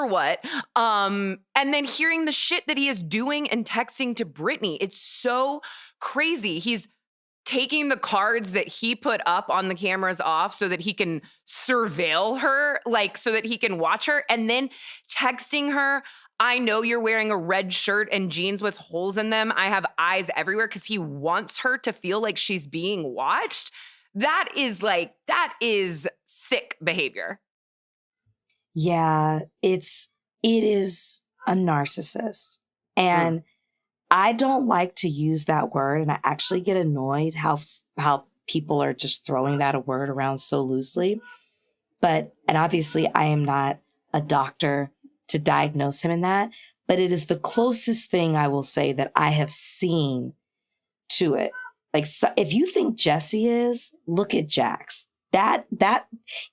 what? And then hearing the shit that he is doing and texting to Brittany. It's so crazy. He's taking the cards that he put up on the cameras off so that he can surveil her, like so that he can watch her, and then texting her, I know you're wearing a red shirt and jeans with holes in them. I have eyes everywhere, because he wants her to feel like she's being watched. That is sick behavior. Yeah, it is a narcissist. And I don't like to use that word, and I actually get annoyed how people are just throwing that word around so loosely. And obviously I am not a doctor to diagnose him in that, but it is the closest thing I will say that I have seen to it. Like, so if you think Jesse is, look at Jax. That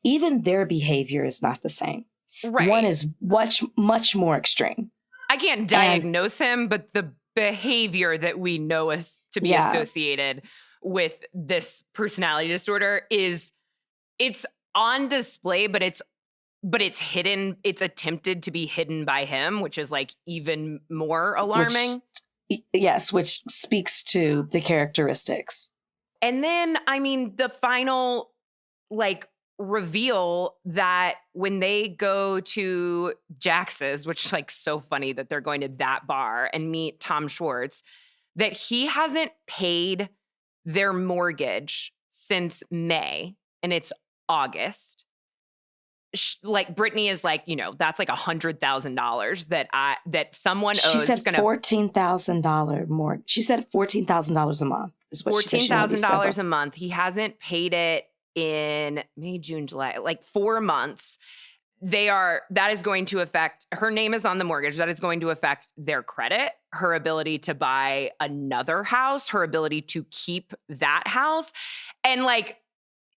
even their behavior is not the same. Right. One is much more extreme. I can't diagnose him, but the behavior that we know is to be associated with this personality disorder it's on display, but it's hidden. It's attempted to be hidden by him, which is like even more alarming. Which speaks to the characteristics. And then, I mean, the final like reveal that when they go to Jax's, which is like so funny that they're going to that bar and meet Tom Schwartz, that he hasn't paid their mortgage since May and it's August. Like Brittany is like, that's like $100,000 that someone owes. She said $14,000 more. She said $14,000 a month is what she said. $14,000 a month. He hasn't paid it in May, June, July, like 4 months. That is going to affect, her name is on the mortgage. That is going to affect their credit, her ability to buy another house, her ability to keep that house. And like,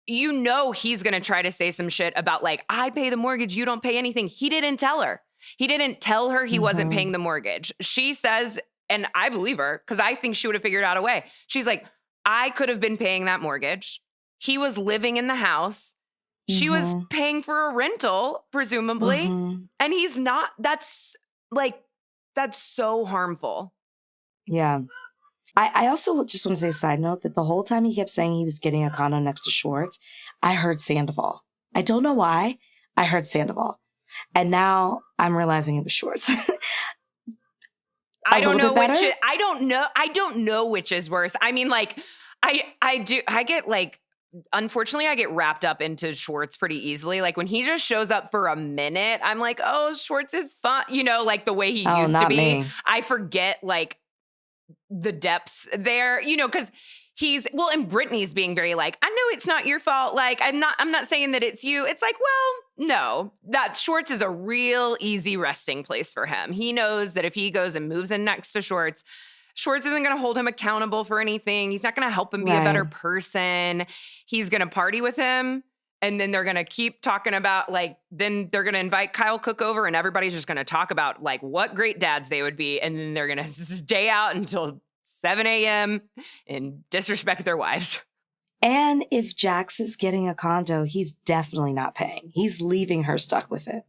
he's going to try to say some shit about like, I pay the mortgage, you don't pay anything. He didn't tell her. He didn't tell her he wasn't paying the mortgage. She says, and I believe her because I think she would have figured out a way. She's like, I could have been paying that mortgage. He was living in the house. She was paying for a rental, presumably. And he's not. That's so harmful. Yeah. I also just want to say a side note that the whole time he kept saying he was getting a condo next to Schwartz, I heard Sandoval. I don't know why. I heard Sandoval. And now I'm realizing it was Schwartz. I don't know which. I don't know which is worse. I mean, like, unfortunately, I get wrapped up into Schwartz pretty easily. Like when he just shows up for a minute, I'm like, oh, Schwartz is fun. Like the way he used to be. Me. I forget like the depths there, because and Brittany's being very like, I know it's not your fault. Like, I'm not saying that it's you. It's like, well, no, that Schwartz is a real easy resting place for him. He knows that if he goes and moves in next to Schwartz isn't going to hold him accountable for anything. He's not going to help him be a better person. He's going to party with him. And then they're going to keep talking about then they're going to invite Kyle Cook over and everybody's just going to talk about like what great dads they would be. And then they're going to stay out until 7 a.m. and disrespect their wives. And if Jax is getting a condo, he's definitely not paying. He's leaving her stuck with it.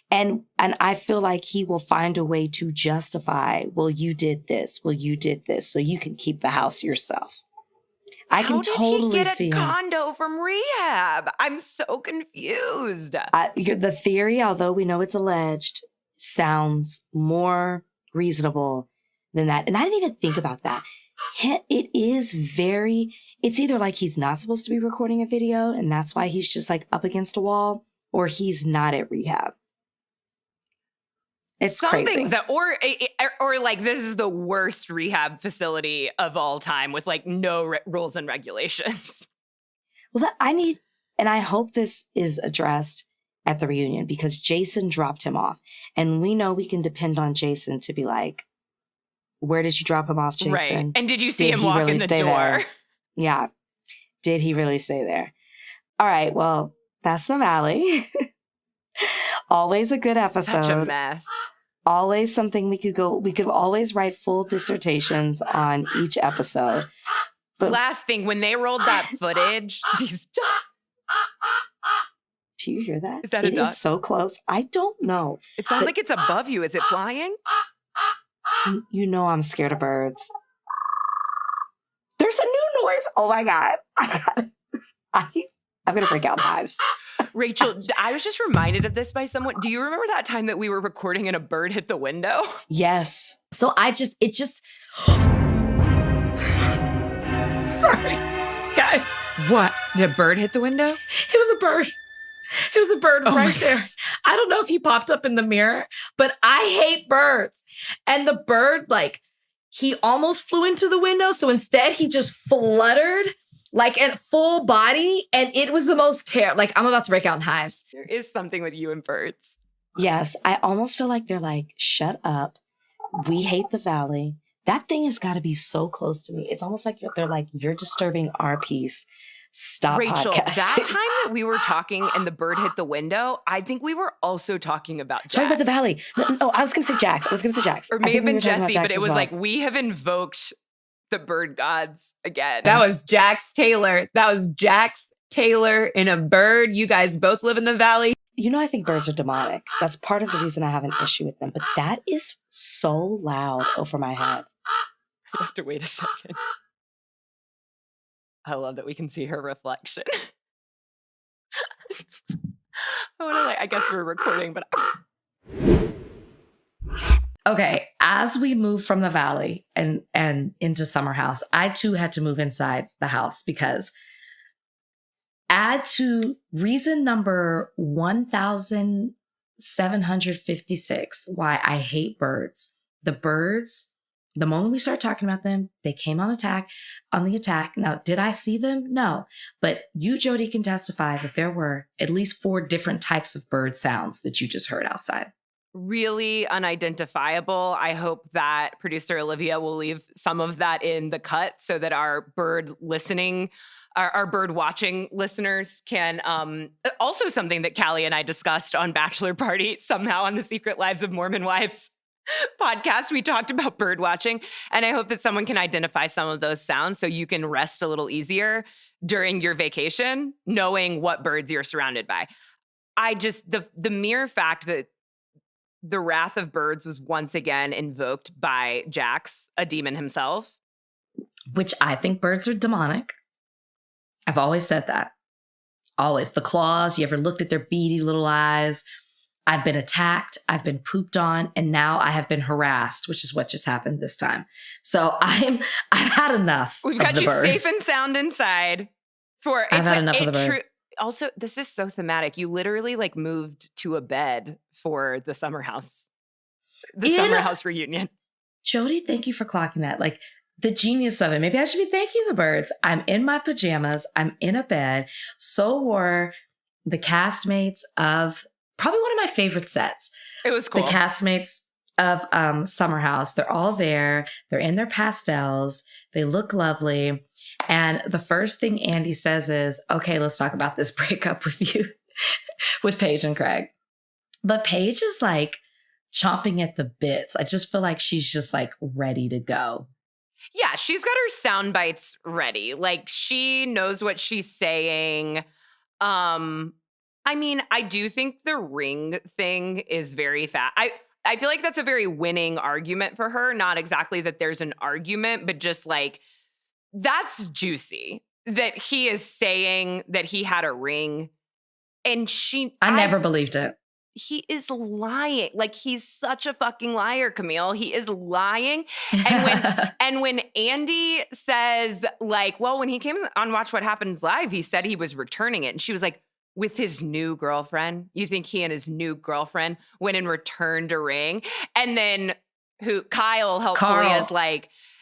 And I feel like he will find a way to justify, well, you did this, so you can keep the house yourself. I can totally see him. How did he get a condo from rehab? I'm so confused. The theory, although we know it's alleged, sounds more reasonable than that. And I didn't even think about that. It's either like he's not supposed to be recording a video and that's why he's just like up against a wall, or he's not at rehab. It's crazy. Or like this is the worst rehab facility of all time with like no rules and regulations. Well, I hope this is addressed at the reunion because Jason dropped him off. And we know we can depend on Jason to be like, where did you drop him off, Jason? Right. And did you see him walk in the door? There? Yeah. Did he really stay there? All right, well, that's the Valley. Always a good episode. Such a mess. Always something we could always write full dissertations on each episode. But last thing, when they rolled that footage, these ducks. Do you hear that? Is that a It duck? is so close. I don't know. It sounds like it's above you. Is it flying? You know I'm scared of birds. There's a new noise. Oh my God. I'm going to break out in hives. Rachel, I was just reminded of this by someone. Do you remember that time that we were recording and a bird hit the window? Yes. So it just. Sorry, guys. What? Did a bird hit the window? It was a bird. It was a bird right there. I don't know if he popped up in the mirror, but I hate birds. And the bird, like, he almost flew into the window. So instead, he just fluttered like at full body. And it was the most terrible. Like, I'm about to break out in hives. There is something with you and birds. Yes. I almost feel like they're like, shut up. We hate the Valley. That thing has got to be so close to me. It's almost like they're like, you're disturbing our peace. Stop Rachel, podcasting. that time that we were talking and the bird hit the window, I think we were also talking about Jax. Talking about the Valley. No, I was going to say Jax. Or may have been Jesse, but it was like, we have invoked the bird gods again. That was Jax Taylor. That was Jax Taylor in a bird. You guys both live in the Valley. You know, I think birds are demonic. That's part of the reason I have an issue with them. But that is so loud over my head. I have to wait a second. I love that we can see her reflection. I guess we're recording, but Okay, as we move from the Valley and into Summer House, I too had to move inside the house because add to reason number 1756 why I hate birds. The birds, the moment we start talking about them, they came on the attack. Now, did I see them? No. But you, Jodi, can testify that there were at least 4 different types of bird sounds that you just heard outside. really unidentifiable. I hope that producer Olivia will leave some of that in the cut so that our bird listening, our bird watching listeners can, also something that Callie and I discussed on Bachelor Party, somehow on the Secret Lives of Mormon Wives podcast. We talked about bird watching, and I hope that someone can identify some of those sounds so you can rest a little easier during your vacation, knowing what birds you're surrounded by. I just, the mere fact that the wrath of birds was once again invoked by Jax, a demon himself. Which I think birds are demonic. I've always said that. Always. The claws, you ever looked at their beady little eyes? I've been attacked, I've been pooped on, and now I have been harassed, which is what just happened this time. So I've had enough. We've got you birds. safe and sound inside. I've had enough of the birds. Also, this is so thematic. You literally moved to a bed for the summer house, summer house reunion. Jodi, thank you for clocking that. The genius of it. Maybe I should be thanking the birds. I'm in my pajamas. I'm in a bed. So were the castmates of probably one of my favorite sets. It was cool. The castmates of Summer House. They're all there. They're in their pastels. They look lovely. And the first thing Andy says is, okay, let's talk about this breakup with you, with Paige and Craig. But Paige is chomping at the bits. I just feel like she's just ready to go. Yeah, she's got her sound bites ready. She knows what she's saying. I do think the ring thing is very fat. I feel like that's a very winning argument for her. Not exactly that there's an argument, but just that's juicy that he is saying that he had a ring. And I never believed it. He is lying. He's such a fucking liar, Camille. He is lying. And when Andy says well, when he came on Watch What Happens Live, he said he was returning it. And she was like, with his new girlfriend? You think he and his new girlfriend went and returned a ring? And then Kyle helpfully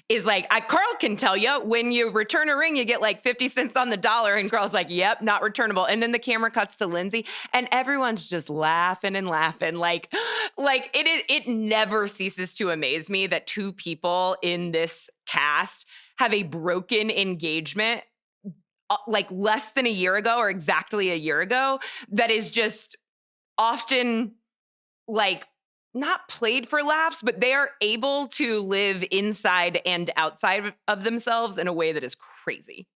is Carl can tell you when you return a ring, you get 50 cents on the dollar. And Carl's yep, not returnable. And then the camera cuts to Lindsay and everyone's just laughing and laughing. It never ceases to amaze me that two people in this cast have a broken engagement like less than a year ago or exactly a year ago that is just often like not played for laughs, but they are able to live inside and outside of themselves in a way that is crazy.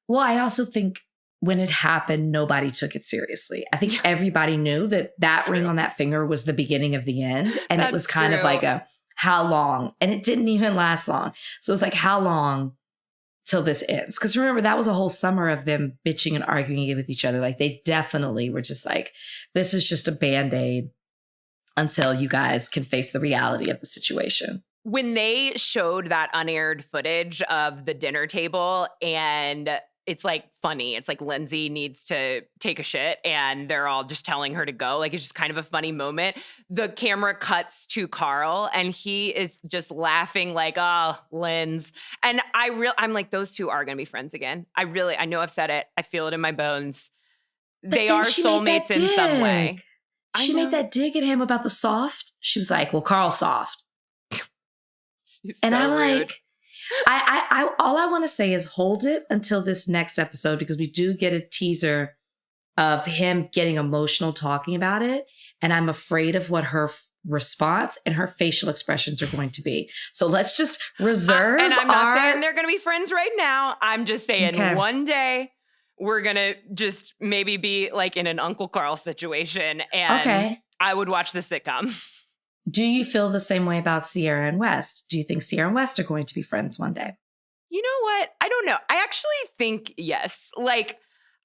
Well, I also think when it happened, nobody took it seriously. I think everybody knew that ring on that finger was the beginning of the end. And it was kind of like how long? And it didn't even last long. So it's like, how long till this ends? Because remember, that was a whole summer of them bitching and arguing with each other. Like they definitely were just like, this is just a Band-Aid until you guys can face the reality of the situation. When they showed that unaired footage of the dinner table and it's like funny. It's like Lindsay needs to take a shit and they're all just telling her to go. Like it's just kind of a funny moment. The camera cuts to Carl and he is just laughing like, oh, Linz. And I'm like, those two are going to be friends again. I know I've said it. I feel it in my bones. They are soulmates in some way. She made that dig at him about the soft. She was like, well, Carl's soft. And I'm like, I all I want to say is hold it until this next episode because we do get a teaser of him getting emotional talking about it. And I'm afraid of what her response and her facial expressions are going to be. So let's just reserve. And I'm not saying they're going to be friends right now. I'm just saying one day we're going to just maybe be like in an Uncle Carl situation. And I would watch the sitcom. Do you feel the same way about Sierra and West? Do you think Sierra and West are going to be friends one day? You know what? I don't know. I actually think yes. Like,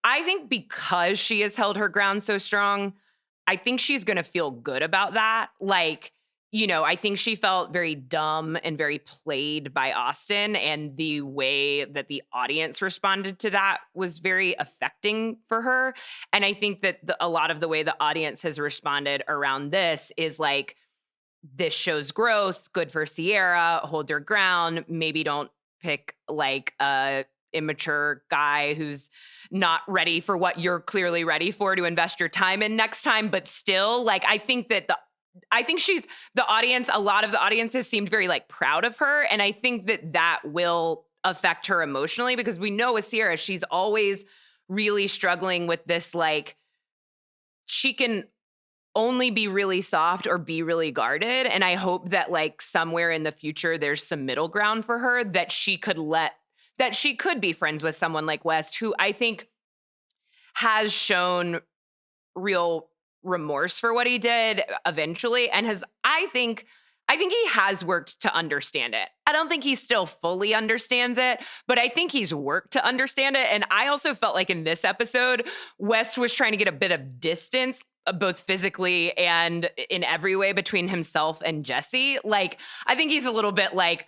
I think because she has held her ground so strong, I think she's going to feel good about that. Like, you know, I think she felt very dumb and very played by Austin. And the way that the audience responded to that was very affecting for her. And I think that a lot of the way the audience has responded around this is like, this shows growth, good for Sierra, hold your ground, maybe don't pick like a immature guy who's not ready for what you're clearly ready for to invest your time in next time. But still, like, I think the audience, a lot of the audiences seemed very like proud of her. And I think that will affect her emotionally because we know with Sierra, she's always really struggling with this, like, she can only be really soft or be really guarded. And I hope that like somewhere in the future, there's some middle ground for her that she could be friends with someone like West, who I think has shown real remorse for what he did eventually. And I think he has worked to understand it. I don't think he still fully understands it, but I think he's worked to understand it. And I also felt like in this episode, West was trying to get a bit of distance, both physically and in every way between himself and Jesse. Like, I think he's a little bit like,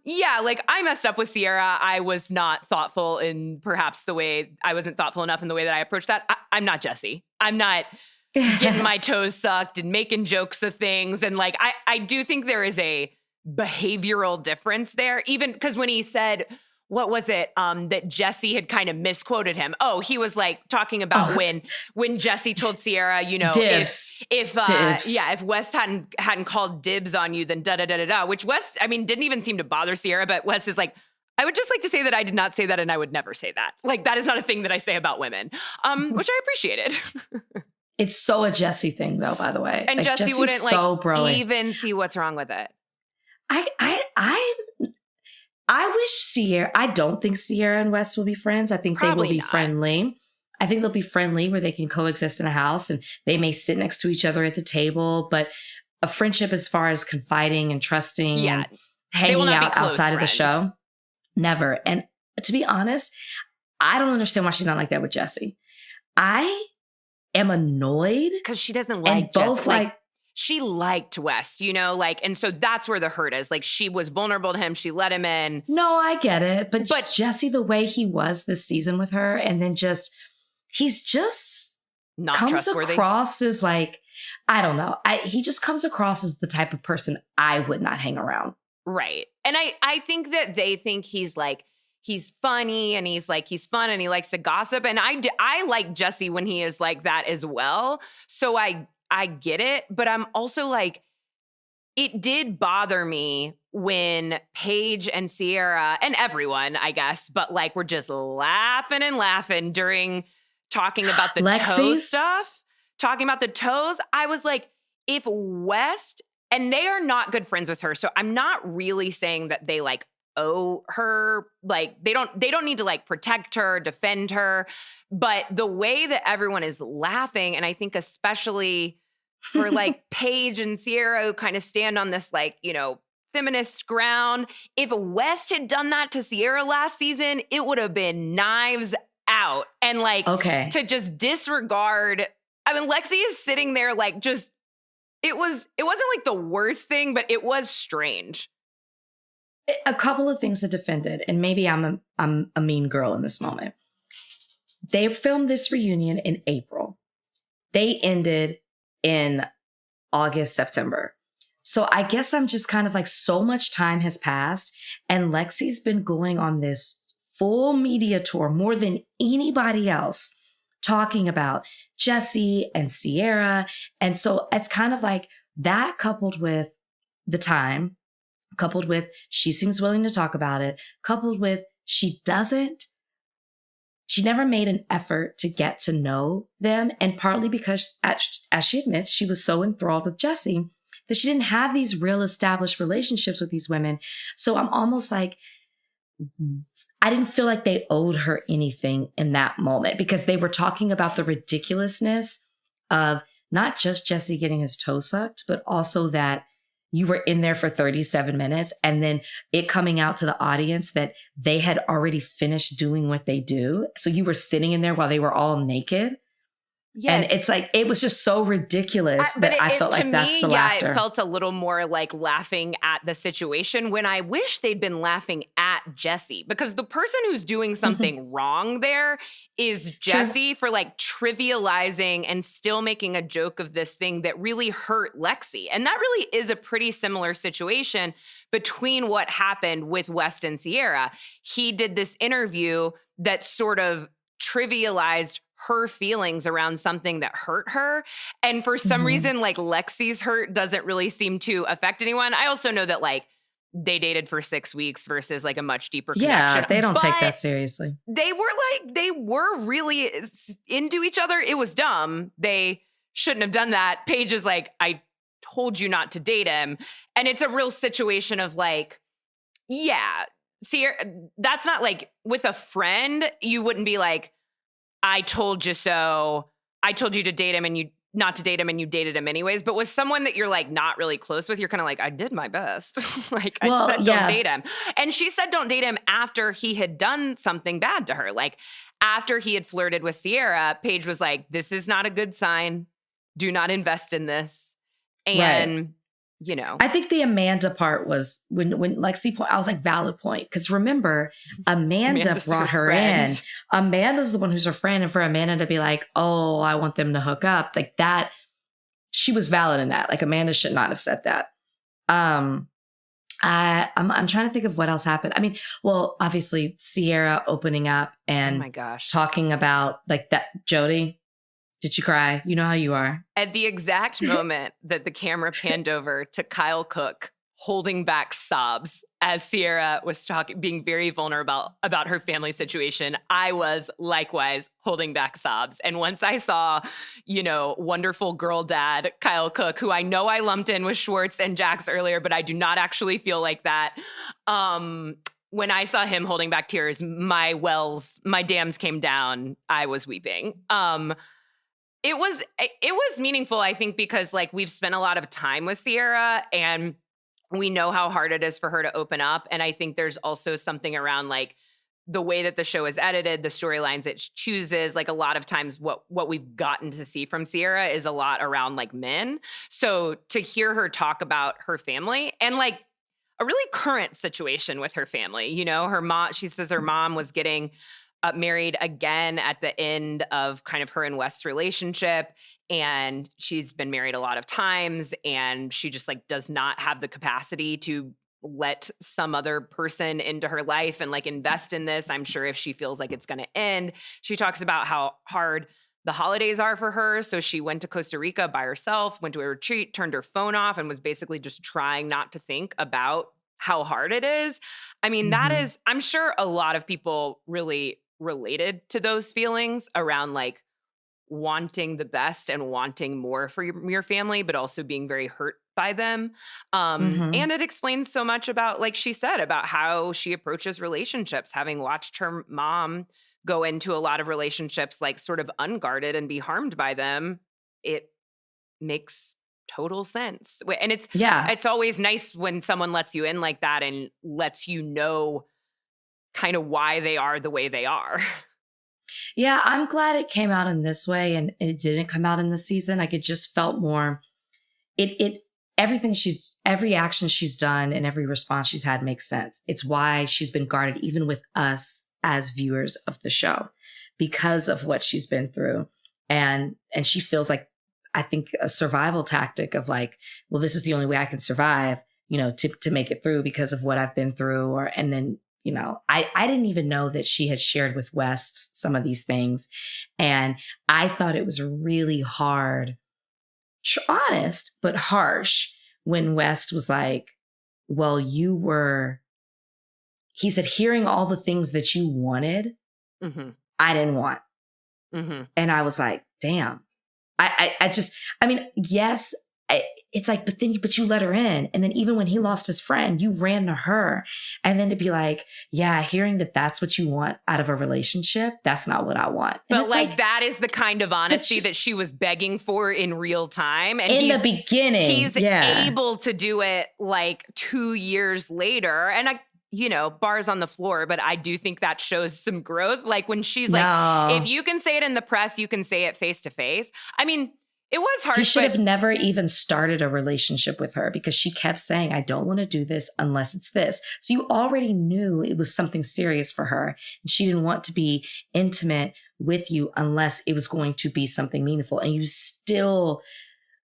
yeah, like I messed up with Sierra. I was not thoughtful in perhaps the way I wasn't thoughtful enough in the way that I approached that. I'm not Jesse. I'm not getting my toes sucked and making jokes of things. And like, I do think there is a behavioral difference there, even because when he said, what was it that Jesse had kind of misquoted him? Oh, he was like talking about when Jesse told Sierra, you know, dibs. if West hadn't called dibs on you, then da-da-da-da-da, which West, I mean, didn't even seem to bother Sierra, but West is like, I would just like to say that I did not say that and I would never say that. Like, that is not a thing that I say about women, which I appreciated. It's so a Jesse thing though, by the way. And like, Jesse wouldn't so even see what's wrong with it. I wish Sierra, I don't think Sierra and West will be friends. I think Probably they will be not. friendly. I think they'll be friendly where they can coexist in a house and they may sit next to each other at the table, but a friendship as far as confiding and trusting and hanging out outside of the show, never. And to be honest, I don't understand why she's not like that with Jesse. I am annoyed. Because she doesn't like both Jesse. She liked West, you know, like, and so that's where the hurt is. Like, she was vulnerable to him. She let him in. No, I get it. But Jesse, the way he was this season with her, and then he's just not comes trustworthy. Across as like, I don't know. He just comes across as the type of person I would not hang around. Right. And I think that they think he's like, he's funny and he's fun and he likes to gossip. And I like Jesse when he is like that as well. So I get it, but I'm also like, it did bother me when Paige and Sierra and everyone, I guess, but like we're just laughing and laughing during talking about the toe Lexi's? stuff, talking about the toes. I was like, if West, and they are not good friends with her, so I'm not really saying that they like owe her, like they don't need to like protect her, defend her, but the way that everyone is laughing, and I think especially for like Paige and Sierra who kind of stand on this like, you know, feminist ground. If West had done that to Sierra last season, it would have been knives out. And like to just disregard, I mean, Lexi is sitting there like just, it wasn't like the worst thing, but it was strange. A couple of things to defend it, and maybe I'm a mean girl in this moment. They filmed this reunion in April. They ended in August, September. So I guess I'm just kind of like, so much time has passed, and Lexi's been going on this full media tour more than anybody else, talking about Jesse and Sierra. And so it's kind of like that, coupled with the time, coupled with she seems willing to talk about it, coupled with she never made an effort to get to know them. And partly because, as she admits, she was so enthralled with Jesse that she didn't have these real established relationships with these women. So I'm almost like, I didn't feel like they owed her anything in that moment, because they were talking about the ridiculousness of not just Jesse getting his toe sucked, but also that you were in there for 37 minutes and then it coming out to the audience that they had already finished doing what they do. So you were sitting in there while they were all naked. Yes. And it's like, it was just so ridiculous that I felt like that's the laughter. Yeah, it felt a little more like laughing at the situation when I wish they'd been laughing at Jesse, because the person who's doing something wrong there is Jesse for like trivializing and still making a joke of this thing that really hurt Lexi. And that really is a pretty similar situation between what happened with West and Sierra. He did this interview that sort of trivialized her feelings around something that hurt her. And for some reason, like Lexi's hurt doesn't really seem to affect anyone. I also know that like they dated for 6 weeks versus like a much deeper connection. Yeah, they don't take that seriously. They were really into each other. It was dumb. They shouldn't have done that. Paige is like, I told you not to date him. And it's a real situation of like, yeah, Sierra, that's not like with a friend, you wouldn't be like, I told you so. I told you to date him and you not to date him and you dated him anyways. But with someone that you're like not really close with, you're kind of like, I did my best. I said don't date him. And she said don't date him after he had done something bad to her. Like after he had flirted with Sierra, Paige was like, this is not a good sign. Do not invest in this. And you know, I think the Amanda part was when Lexi, I was like, valid point. Because remember, Amanda brought her in. Amanda's the one who's her friend. And for Amanda to be like, oh, I want them to hook up, like that, she was valid in that. Like Amanda should not have said that. I'm trying to think of what else happened. I mean, well, obviously Sierra opening up and oh my gosh, talking about like that. Jodi, did you cry? You know how you are. At the exact moment that the camera panned over to Kyle Cook holding back sobs as Sierra was being very vulnerable about her family situation, I was likewise holding back sobs. And once I saw, you know, wonderful girl dad Kyle Cook, who I know I lumped in with Schwartz and Jax earlier, but I do not actually feel like that. When I saw him holding back tears, my dams came down. I was weeping. It was meaningful, I think, because like we've spent a lot of time with Sierra and we know how hard it is for her to open up. And I think there's also something around like the way that the show is edited, the storylines it chooses. Like a lot of times what we've gotten to see from Sierra is a lot around like men. So to hear her talk about her family and like a really current situation with her family, you know, her mom, she says her mom was getting married again at the end of kind of her and West's relationship. And she's been married a lot of times and she just like does not have the capacity to let some other person into her life and like invest in this. I'm sure if she feels like it's going to end, she talks about how hard the holidays are for her. So she went to Costa Rica by herself, went to a retreat, turned her phone off, and was basically just trying not to think about how hard it is. I mean, that is, I'm sure a lot of people really related to those feelings around like wanting the best and wanting more for your family, but also being very hurt by them. And it explains so much about, like she said, about how she approaches relationships, having watched her mom go into a lot of relationships like sort of unguarded and be harmed by them. It makes total sense. And it's always nice when someone lets you in like that and lets you know kind of why they are the way they are. Yeah, I'm glad it came out in this way and it didn't come out in the season. Like it just felt more, every action she's done and every response she's had makes sense. It's why she's been guarded even with us as viewers of the show because of what she's been through. And she feels like, I think a survival tactic of like, well, this is the only way I can survive, to make it through because of what I've been through. And then, I didn't even know that she had shared with West some of these things. And I thought it was really hard, honest, but harsh when West was like, well, he said, hearing all the things that you wanted, I didn't want. And I was like, damn. Yes, it's like, but you let her in. And then even when he lost his friend, you ran to her. And then to be like, yeah, hearing that that's what you want out of a relationship, that's not what I want. And but like that is the kind of honesty that she was begging for in real time. And in the beginning, he's able to do it like 2 years later. And bars on the floor, but I do think that shows some growth. Like when she's like, if you can say it in the press, you can say it face to face. I mean, it was hard. He should have never even started a relationship with her because she kept saying, I don't want to do this unless it's this. So you already knew it was something serious for her. And she didn't want to be intimate with you unless it was going to be something meaningful. And you still,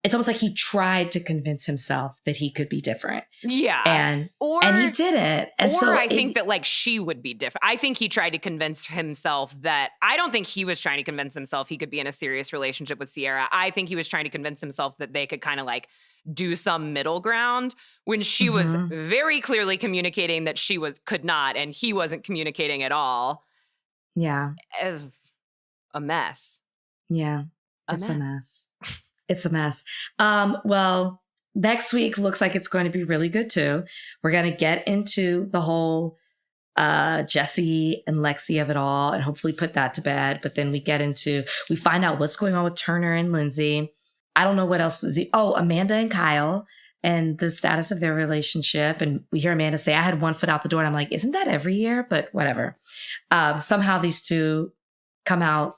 it's almost like he tried to convince himself that he could be different. Yeah. And he didn't. And I think that like she would be different. I think he tried to convince himself that, I don't think he was trying to convince himself he could be in a serious relationship with Sierra. I think he was trying to convince himself that they could kind of like do some middle ground when she was very clearly communicating that she could not, and he wasn't communicating at all. Yeah. A mess. Yeah. A mess. It's a mess. Well, next week looks like it's going to be really good too. We're going to get into the whole Jesse and Lexi of it all and hopefully put that to bed. But then we find out what's going on with Turner and Lindsay. I don't know what else is Amanda and Kyle and the status of their relationship. And we hear Amanda say, I had one foot out the door. And I'm like, isn't that every year? But whatever. Somehow these two come out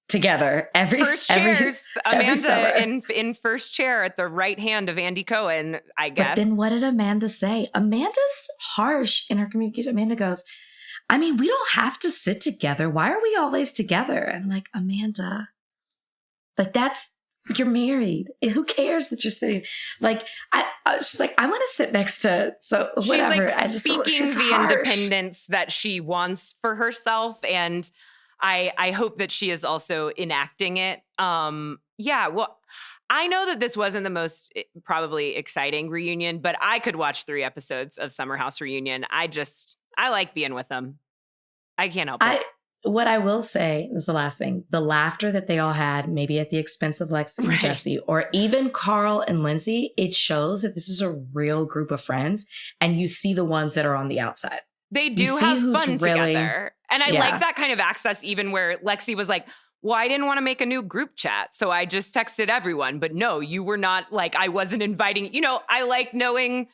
together Amanda in first chair at the right hand of Andy Cohen, I guess. But then what did Amanda say? Amanda's harsh in her communication. Amanda goes, I mean, we don't have to sit together. Why are we always together? And I'm like, Amanda, like you're married. Who cares that you're sitting? Like, she's like, I want to sit next to, so whatever. She's like speaking the independence that she wants for herself. And I hope that she is also enacting it. Well, I know that this wasn't the most probably exciting reunion, but I could watch 3 episodes of Summer House Reunion. I like being with them. I can't help it. What I will say, this is the last thing, the laughter that they all had, maybe at the expense of Lexi and Jesse, or even Carl and Lindsay, it shows that this is a real group of friends, and you see the ones that are on the outside. They do have fun together. And I like that kind of access, even where Lexi was like, well, I didn't want to make a new group chat, so I just texted everyone. But no, you were not like, I wasn't inviting, I like knowing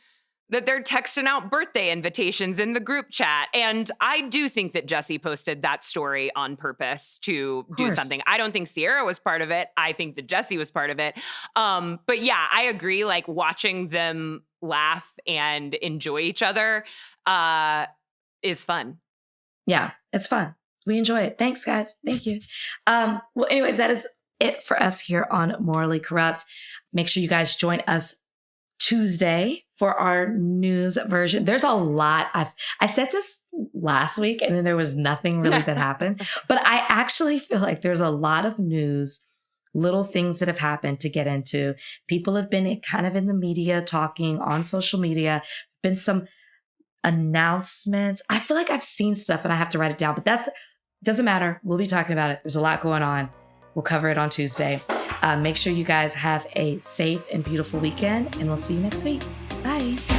that they're texting out birthday invitations in the group chat. And I do think that Jesse posted that story on purpose to do something. I don't think Sierra was part of it. I think that Jesse was part of it. But yeah, I agree. Like watching them laugh and enjoy each other is fun. Yeah, it's fun. We enjoy it. Thanks, guys. Thank you. Well, anyways, that is it for us here on Morally Corrupt. Make sure you guys join us Tuesday for our news version. There's a lot. I said this last week and then there was nothing really that happened, but I actually feel like there's a lot of news, little things that have happened to get into. People have been kind of in the media talking on social media, been some announcements. I feel like I've seen stuff and I have to write it down, but doesn't matter. We'll be talking about it. There's a lot going on. We'll cover it on Tuesday. Make sure you guys have a safe and beautiful weekend, and we'll see you next week. Bye.